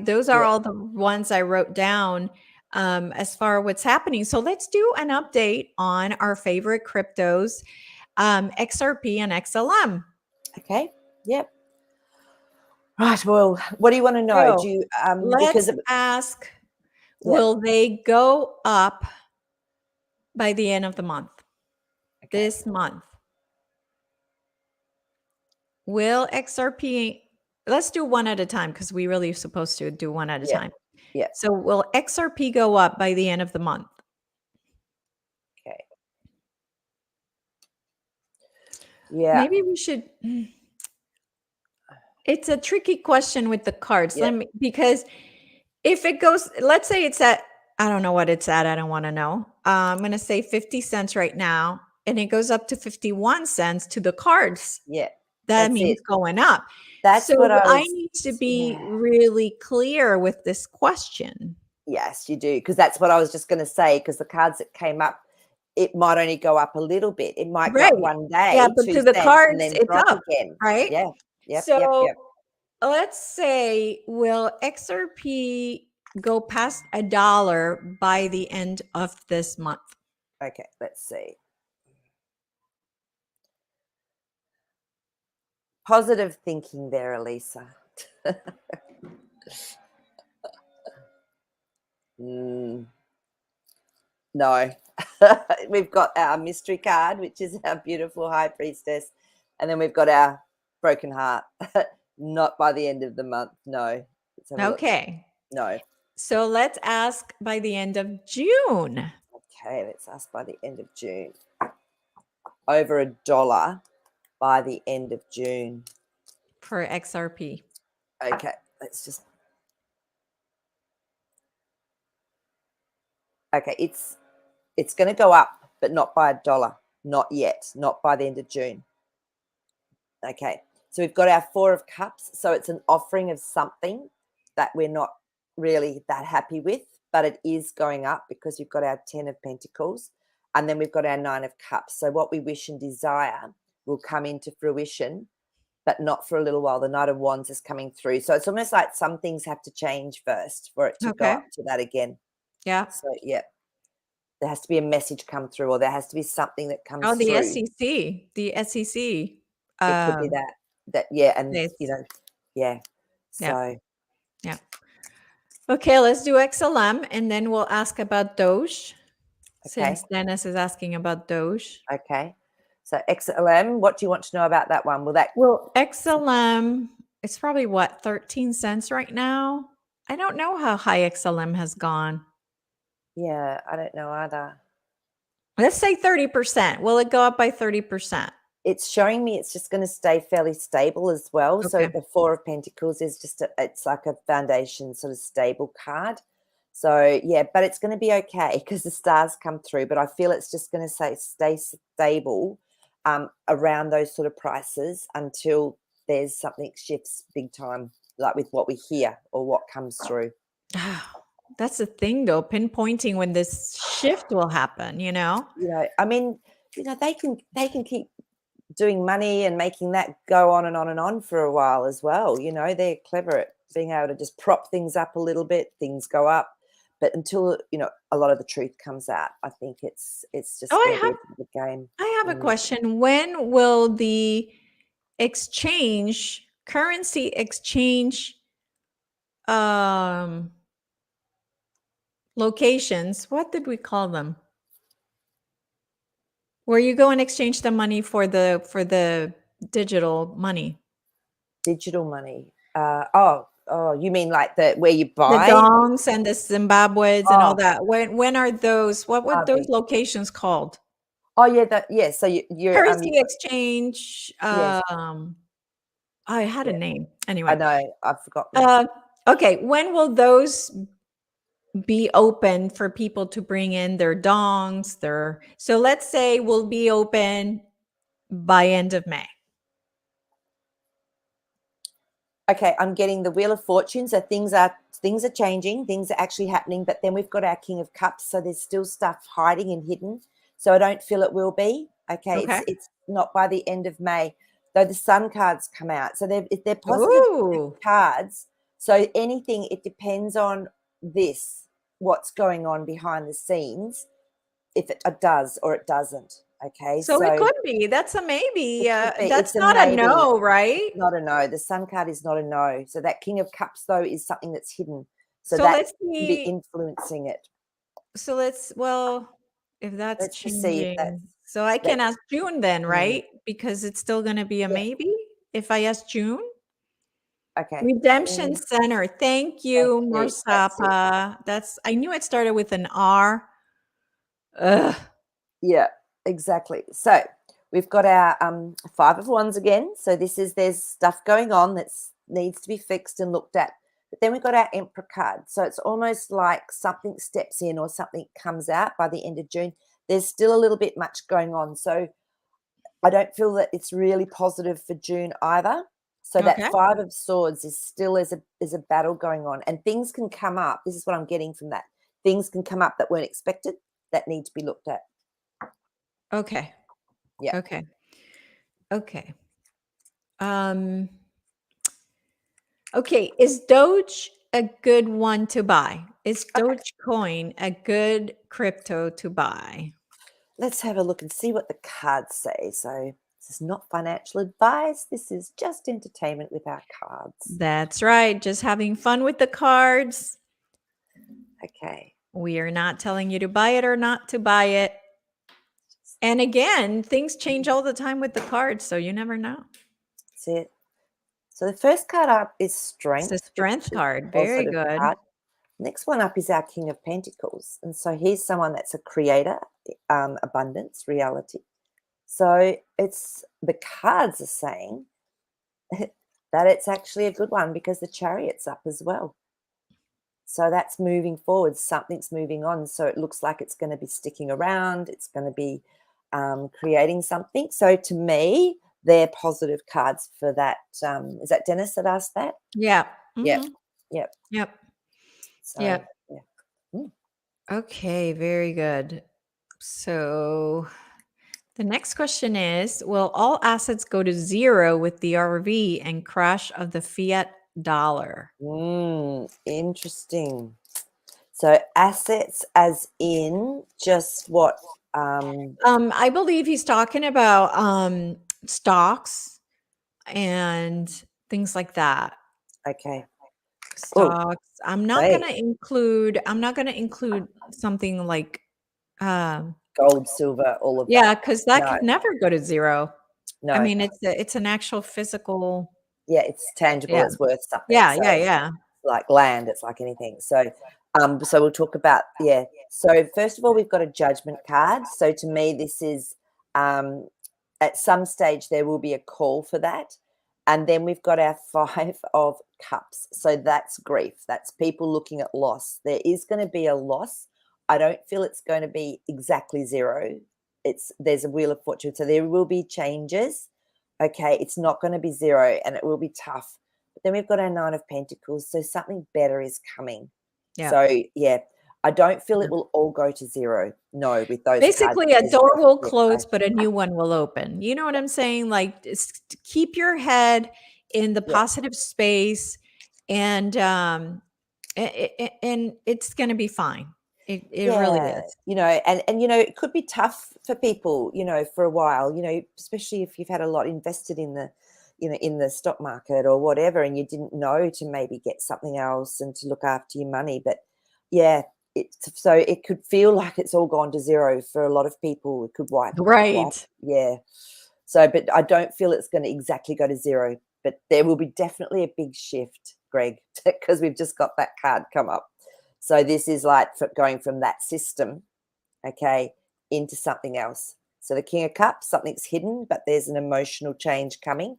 Those are Yeah. all the ones I wrote down as far as what's happening. So let's do an update on our favorite cryptos, XRP and XLM. Okay. Yep. Right. Well, what do you want to know? Do So you let's ask, will they go up by the end of the month? Okay. This month? Will XRP, let's do one at a time because we really are supposed to do one at a Yeah. time. Yeah. So will XRP go up by the end of the month? Okay. Yeah. Maybe we should. It's a tricky question with the cards. Yeah. Because if it goes, let's say it's at, I don't know what it's at. I don't want to know. I'm going to say 50 cents right now, and it goes up to 51 cents to the cards. Yeah. That That's means it. going up. That's what So I I was. need to be Yeah. really clear with this question. Yes, you do, because that's what I was just going to say. Because the cards that came up, it might only go up a little bit. It might go Right. up one Yeah, day, but to the 2 cents, and cards, then it's drop up, again. right? Yeah. Yep. Yep. So Yep. let's say, will XRP go past $1 by the end of this month? Okay. Let's see. Positive thinking there, Elisa. No. We've got our mystery card, which is our beautiful high priestess, and then we've got our broken heart. Not by the end of the month. No. Let's have a look. Okay. No. So let's ask by the end of June. Okay, let's ask by the end of June. Over $1 by the end of June. For XRP. Okay, let's just. Okay, it's going to go up, but not by $1. Not yet. Not by the end of June. Okay, so we've got our Four of Cups. So it's an offering of something that we're not really that happy with, but it is going up because we've got our 10 of Pentacles, and then we've got our 9 of Cups. So what we wish and desire will come into fruition, but not for a little while. The Knight of Wands is coming through. So it's almost like some things have to change first for it to go Okay. up to that again. Yeah. So, yeah, there has to be a message come through, or there has to be something that comes Oh, the through. SEC. The SEC. It could be that, yeah. And, Yes. yeah. Yeah. So, Yeah. Okay, let's do XLM, and then we'll ask about Doge. okay. Since Dennis is asking about Doge. Okay. So XLM, what do you want to know about that one? Well, XLM, it's probably what, 13 cents right now? I don't know how high XLM has gone. Yeah, I don't know either. Let's say 30%. Will it go up by 30%? It's showing me it's just going to stay fairly stable as well. So Okay. the Four of Pentacles is just it's like a foundation sort of stable card. So yeah, but it's going to be okay because the stars come through. But I feel it's just going to stay stable around those sort of prices until there's something shifts big time, like with what we hear or what comes through. That's the thing, though, pinpointing when this shift will happen, you know? I mean, they can keep doing money and making that go on and on and on for a while as well. You know, they're clever at being able to just prop things up a little bit, things go up. But until, you know, a lot of the truth comes out, I think it's Oh, just going to be a bit of a game. I have a question. When will the currency exchange um locations, what did we call them? Where you go and exchange the money for the digital money. Digital money. Oh, you mean like where you The buy? dongs and the Zimbabweans and all Oh, that. When are those? What were those Harvey. locations called? Oh, yeah, yeah. So you Currency exchange. yes, I had a yeah. name. I Anyway. know. I've forgotten. Uh, okay. When will those be open for people to bring in their dongs? So let's say we'll be open by end of May. Okay, I'm getting the Wheel of Fortune. So things are changing, things are actually happening, but then we've got our King of Cups, so there's still stuff hiding and hidden. So I don't feel it will be. Okay, Okay. it's not by the end of May, though the Sun cards come out. So they're positive Ooh. cards. So anything, it depends on what's going on behind the scenes, if it does or it doesn't. Okay, So it so could be. That's a maybe. it could be. That's It's a not a maybe. no, right? Not a no. The Sun card is not a no. So that King of Cups, though, is something that's hidden. So So that let's can be see. influencing it. Well, if that's Let's just see if changing. that's So I can let's ask June then, mm, right? Because it's still going to be a yeah. maybe if I ask June. Okay. Redemption June, Center. Thank thank you, you. That's it. Marsapa. I knew it started with an R. Ugh. Yeah, exactly. So we've got our Five of Wands again. So there's stuff going on that needs to be fixed and looked at. But then we've got our Emperor card. So it's almost like something steps in or something comes out by the end of June. There's still a little bit much going on. So I don't feel that it's really positive for June either. So that Okay. Five of Swords is still is a battle going on, and things can come up. This is what I'm getting from that. Things can come up that weren't expected that need to be looked at. Okay. Yeah. Okay. Okay. Um, okay. Is Doge a good one to buy? Is Dogecoin a good crypto to buy? Let's have a look and see what the cards say. So this is not financial advice. This is just entertainment with our cards. That's right. Just having fun with the cards. Okay. We are not telling you to buy it or not to buy it. And again, things change all the time with the cards, so you never know. That's it. So the first card up is It's a Strength, which strength is card. a Very positive good. card. Next one up is our King of Pentacles. And so he's someone that's a creator, abundance, reality. So it's the cards are saying that it's actually a good one because the Chariot's up as well. So that's moving forward. Something's moving on. So it looks like it's going to be sticking around. It's going to be creating something. So to me, they're positive cards for that. Is that Dennis that asked that? Yeah. Yep. Mhm. Yep. Yep. So, Yep. yeah. Mm. Okay, very good. So the next question is, will all assets go to zero with the RV and crash of the fiat dollar? Interesting. So assets as in just what? I believe he's talking about stocks and things like that. Okay. Oh, Stocks. wait. I'm not gonna include something like um Gold, silver, all of that. yeah, because that No, could never go to zero. I no. mean, it's an actual physical Yeah, it's tangible, yeah. it's worth something. Yeah, So yeah, yeah. like land, it's like anything. So we'll talk about, yeah. So first of all, we've got a judgment card. So to me, this is um at some stage there will be a call for that. And then we've got our Five of Cups. So that's grief. That's people looking at loss. There is going to be a loss. I don't feel it's going to be exactly zero. There's a Wheel of Fortune. So there will be changes. Okay. It's not going to be zero and it will be tough. But then we've got our Nine of Pentacles. So something better is coming. Yeah. So yeah, I don't feel it will all go to zero. No, with those cards. Basically, a There's door will definitely close, but a new one will open. You know what I'm saying? Like, just keep your head in the yeah. positive space, and and it's going to be fine. It really Yeah, is. and it could be tough for people, for a while, especially if you've had a lot invested in the stock market or whatever, and you didn't know to maybe get something else and to look after your money. But yeah, so it could feel like it's all gone to zero for a lot of people. It could wipe, Right. yeah. So, but I don't feel it's going to exactly go to zero, but there will be definitely a big shift, Greg, because we've just got that card come up. So this is like going from that system, okay, into something else. So the King of Cups, something's hidden, but there's an emotional change coming.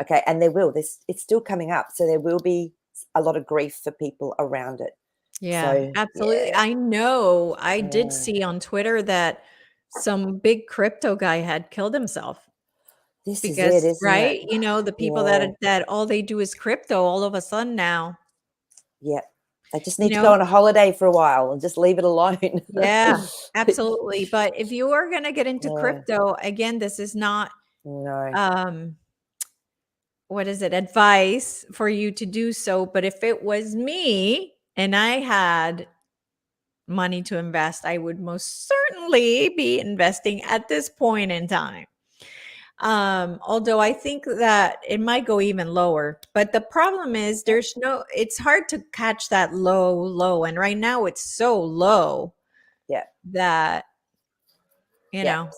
Okay, and it's still coming up. So there will be a lot of grief for people around it. Yeah, So absolutely. yeah, I know. I did yeah. see on Twitter that some big crypto guy had killed himself This is it, because, isn't it? right? The people Yeah, that all they do is crypto all of a sudden now, yeah. They just you need to go know? on a holiday for a while and just leave it alone. Yeah, absolutely. But if you are going to get into Yeah, crypto, again, this is not no, um what is it? Advice for you to do so, but if it was me and I had money to invest, I would most certainly be investing at this point in time. Although I think that it might go even lower. But the problem is yeah, it's hard to catch that low. And right now it's so low yeah, that, you yeah. know,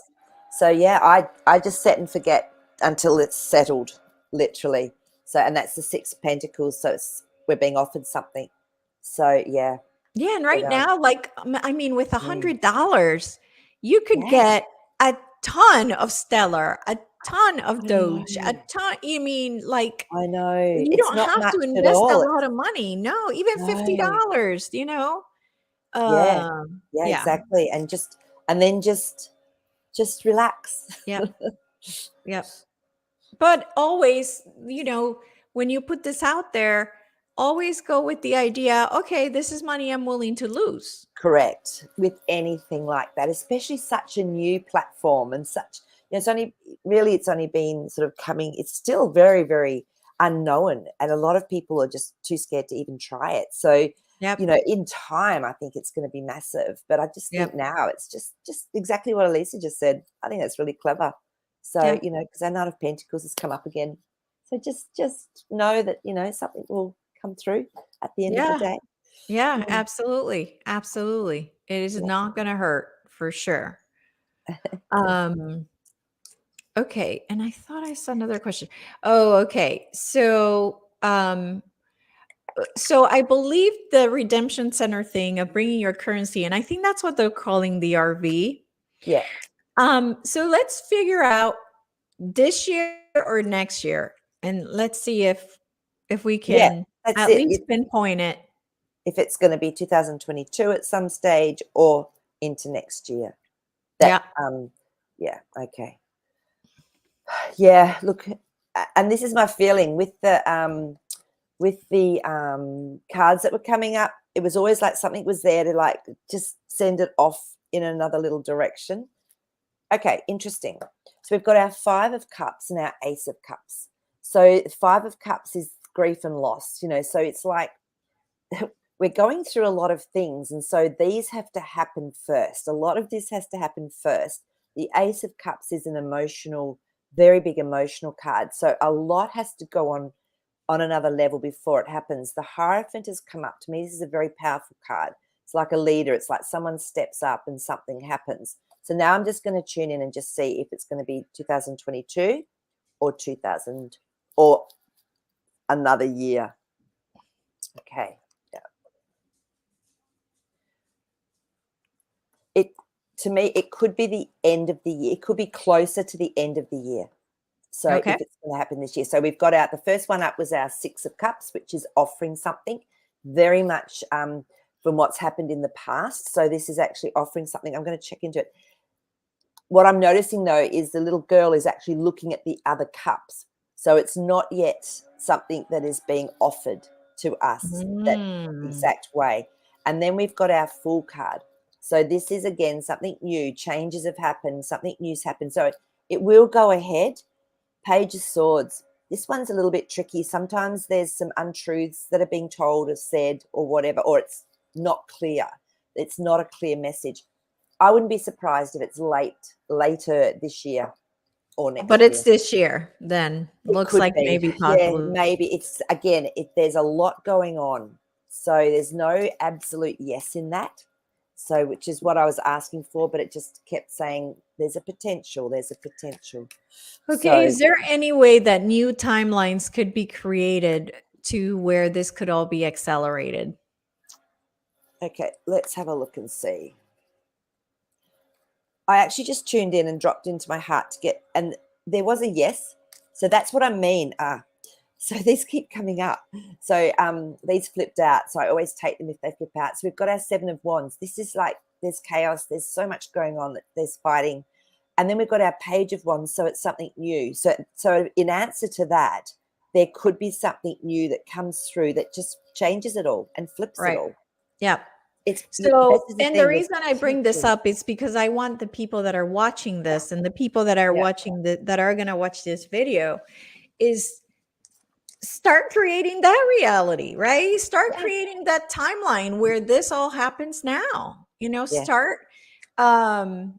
So yeah, I just set and forget until it's settled, literally. So and that's the Six of Pentacles. So we're being offered something. So yeah, yeah. And but right now, like, I mean, with mm, $100, you could yeah, get a ton of Stellar, a ton of I Doge, a know, ton. You mean, like, I know. you It's don't not have to much at invest a all. lot of money. No, even No, $50, yeah, yeah, Yeah. exactly. And then just relax. Yep. Yep. But always, when you put this out there, always go with the idea, okay, this is money I'm willing to lose. Correct. With anything like that, especially such a new platform and such, it's only been sort of coming, it's still very, very unknown. And a lot of people are just too scared to even try it. So, Yep. in time, I think it's going to be massive. But I just think Yep. now it's just exactly what Elisa just said. I think that's really clever. So, Yeah. because our Knight of Pentacles has come up again. So just know that, something will come through at the end of the Yeah. day. Yeah. Mm, Absolutely. Absolutely. It is yeah. not going to hurt for sure. Um, okay. And I thought I saw another question. Oh, okay. So I believe the redemption center thing of bringing your currency, and I think that's what they're calling the RV. Yeah. So let's figure out this year or next year, and let's see if we Yeah, can that's at it. least pinpoint it. If it's gonna be 2022 at some stage or into next year. That, Yeah. yeah, okay. Yeah, look, and this is my feeling with the, cards that were coming up, it was always like something was there to, like, just send it off in another little direction. Okay, interesting. So we've got our 5 of Cups and our Ace of Cups. So 5 of Cups is grief and loss, so it's like we're going through a lot of things, and so these have to happen first. A lot of this has to happen first. The Ace of Cups is an emotional, very big emotional card, so a lot has to go on another level before it happens. The Hierophant has come up to me. This is a very powerful card. It's like a leader. It's like someone steps up and something happens. So now I'm just going to tune in and just see if it's going to be 2022 or 2000 or another year. Okay. It to me, it could be the end of the year. It could be closer to the end of the year. So Okay. if it's going to happen this year. So we've got out the first one up was our Six of Cups, which is offering something very much from what's happened in the past. So this is actually offering something. I'm going to check into it. What I'm noticing though is the little girl is actually looking at the other cups. So it's not yet something that is being offered to us that Mm. exact way. And then we've got our Fool card. So this is, again, something new. Changes have happened. Something new's happened. So it will go ahead. Page of Swords. This one's a little bit tricky. Sometimes there's some untruths that are being told or said or whatever, or it's not clear. It's not a clear message. I wouldn't be surprised if it's later this year or next But year. it's this year then. It Looks could like be. maybe Yeah, possibly. maybe. It's, again, there's a lot going on. So there's no absolute yes in that. So, which is what I was asking for, but it just kept saying there's a potential. There's a potential. Okay, So, is there any way that new timelines could be created to where this could all be accelerated? okay, let's have a look and see. I actually just tuned in and dropped into my heart to get, and there was a yes. So that's what I mean. So these keep coming up. So these flipped out. So I always take them if they flip out. So we've got our 7 of Wands. This is like, there's chaos. There's so much going on, that there's fighting. And then we've got our Page of Wands. So it's something new. So in answer to that, there could be something new that comes through that just changes it all and flips it Right. all. Yeah. This So, is the and the thing, there's reason I bring this potential. up is because I want the people that are watching this and the people that are Yeah. watching that are going to watch this video is start creating that reality, right? Start Yeah. creating that timeline where this all happens now. Yeah. Start um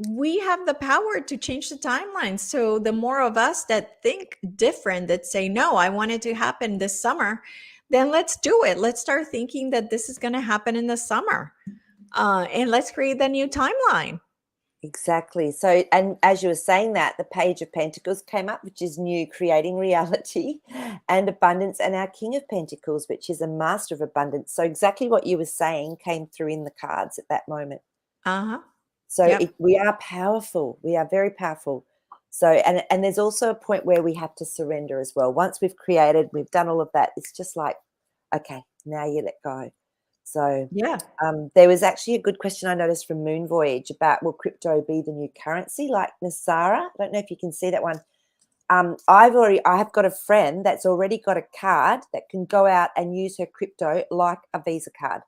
we have the power to change the timeline. So the more of us that think different, that say, no, I want it to happen this summer, then let's do it. Let's start thinking that this is going to happen in the summer. And let's create the new timeline. Exactly. So, and as you were saying that, the Page of Pentacles came up, which is new, creating reality and abundance, and our King of Pentacles, which is a master of abundance. So exactly what you were saying came through in the cards at that moment. Uh-huh. So Yep. we are powerful. We are very powerful. So, and there's also a point where we have to surrender as well. Once we've created, we've done all of that, it's just like, okay, now you let go. So Yeah. there was actually a good question I noticed from Moon Voyage about, will crypto be the new currency like Nasara? I don't know if you can see that one. I have got a friend that's already got a card that can go out and use her crypto like a Visa card.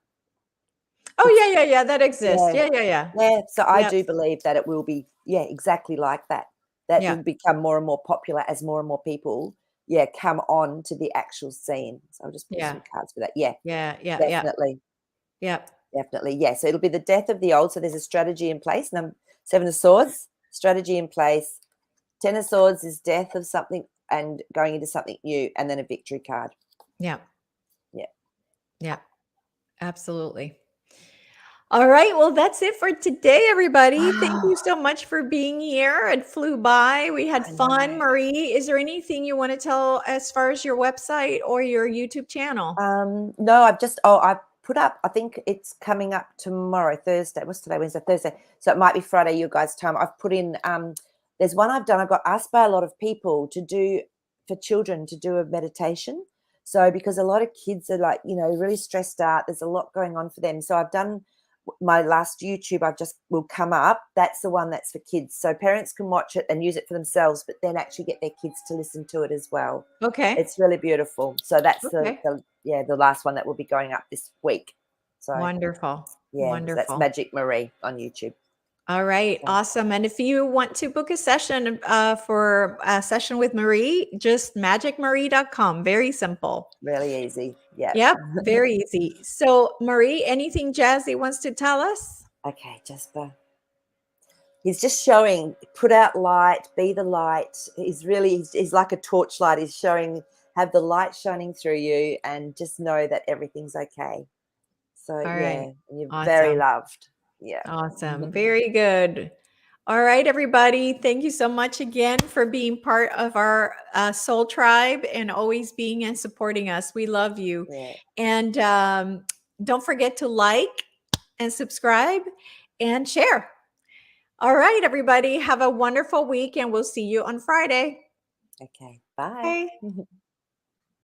Oh, yeah. That exists. Yeah. Yeah. Yeah, so I Yep. do believe that it will be, exactly like that. That Yeah. will become more and more popular as more and more people, come on to the actual scene. So I'll just pull Yeah. some cards for that. Yeah, Yeah. definitely. Yep. Definitely, yeah. So it'll be the death of the old. So there's a strategy in place. Number 7 of Swords, strategy in place. 10 of Swords is death of something and going into something new, and then a victory card. Yeah. Yeah. Yeah. Absolutely. All right. Well, that's it for today, everybody. Thank you so much for being here. It flew by. We had I fun. know. Maree, is there anything you want to tell as far as your website or your YouTube channel? No, I've put up, I think it's coming up tomorrow, Thursday. What's today? Wednesday, Thursday. So it might be Friday, you guys' time. I've put in, there's one I've done. I got asked by a lot of people to do, for children, to do a meditation. So because a lot of kids are like, really stressed out, there's a lot going on for them. So I've done my last YouTube, will come up. That's the one that's for kids. So parents can watch it and use it for themselves, but then actually get their kids to listen to it as well. Okay. It's really beautiful. So that's Okay. the last one that will be going up this week. So Wonderful. yeah, so that's Wonderful. Magic Maree on YouTube. All right. So Awesome. And if you want to book a session for a session with Maree, just magicmaree.com. Very simple. really easy. Yeah. Yep. Very easy. So, Maree, anything Jazzy wants to tell us? Okay, Jasper. He's just showing, put out light, be the light. He's like a torchlight. He's showing, have the light shining through you, and just know that everything's okay. So All right. and you're very Awesome. loved. Yeah. Awesome. Very good. All right, everybody. Thank you so much again for being part of our soul tribe and always being and supporting us. We love you. Yeah. And don't forget to like and subscribe and share. All right, everybody. Have a wonderful week, and we'll see you on Friday. Okay. Bye. Bye.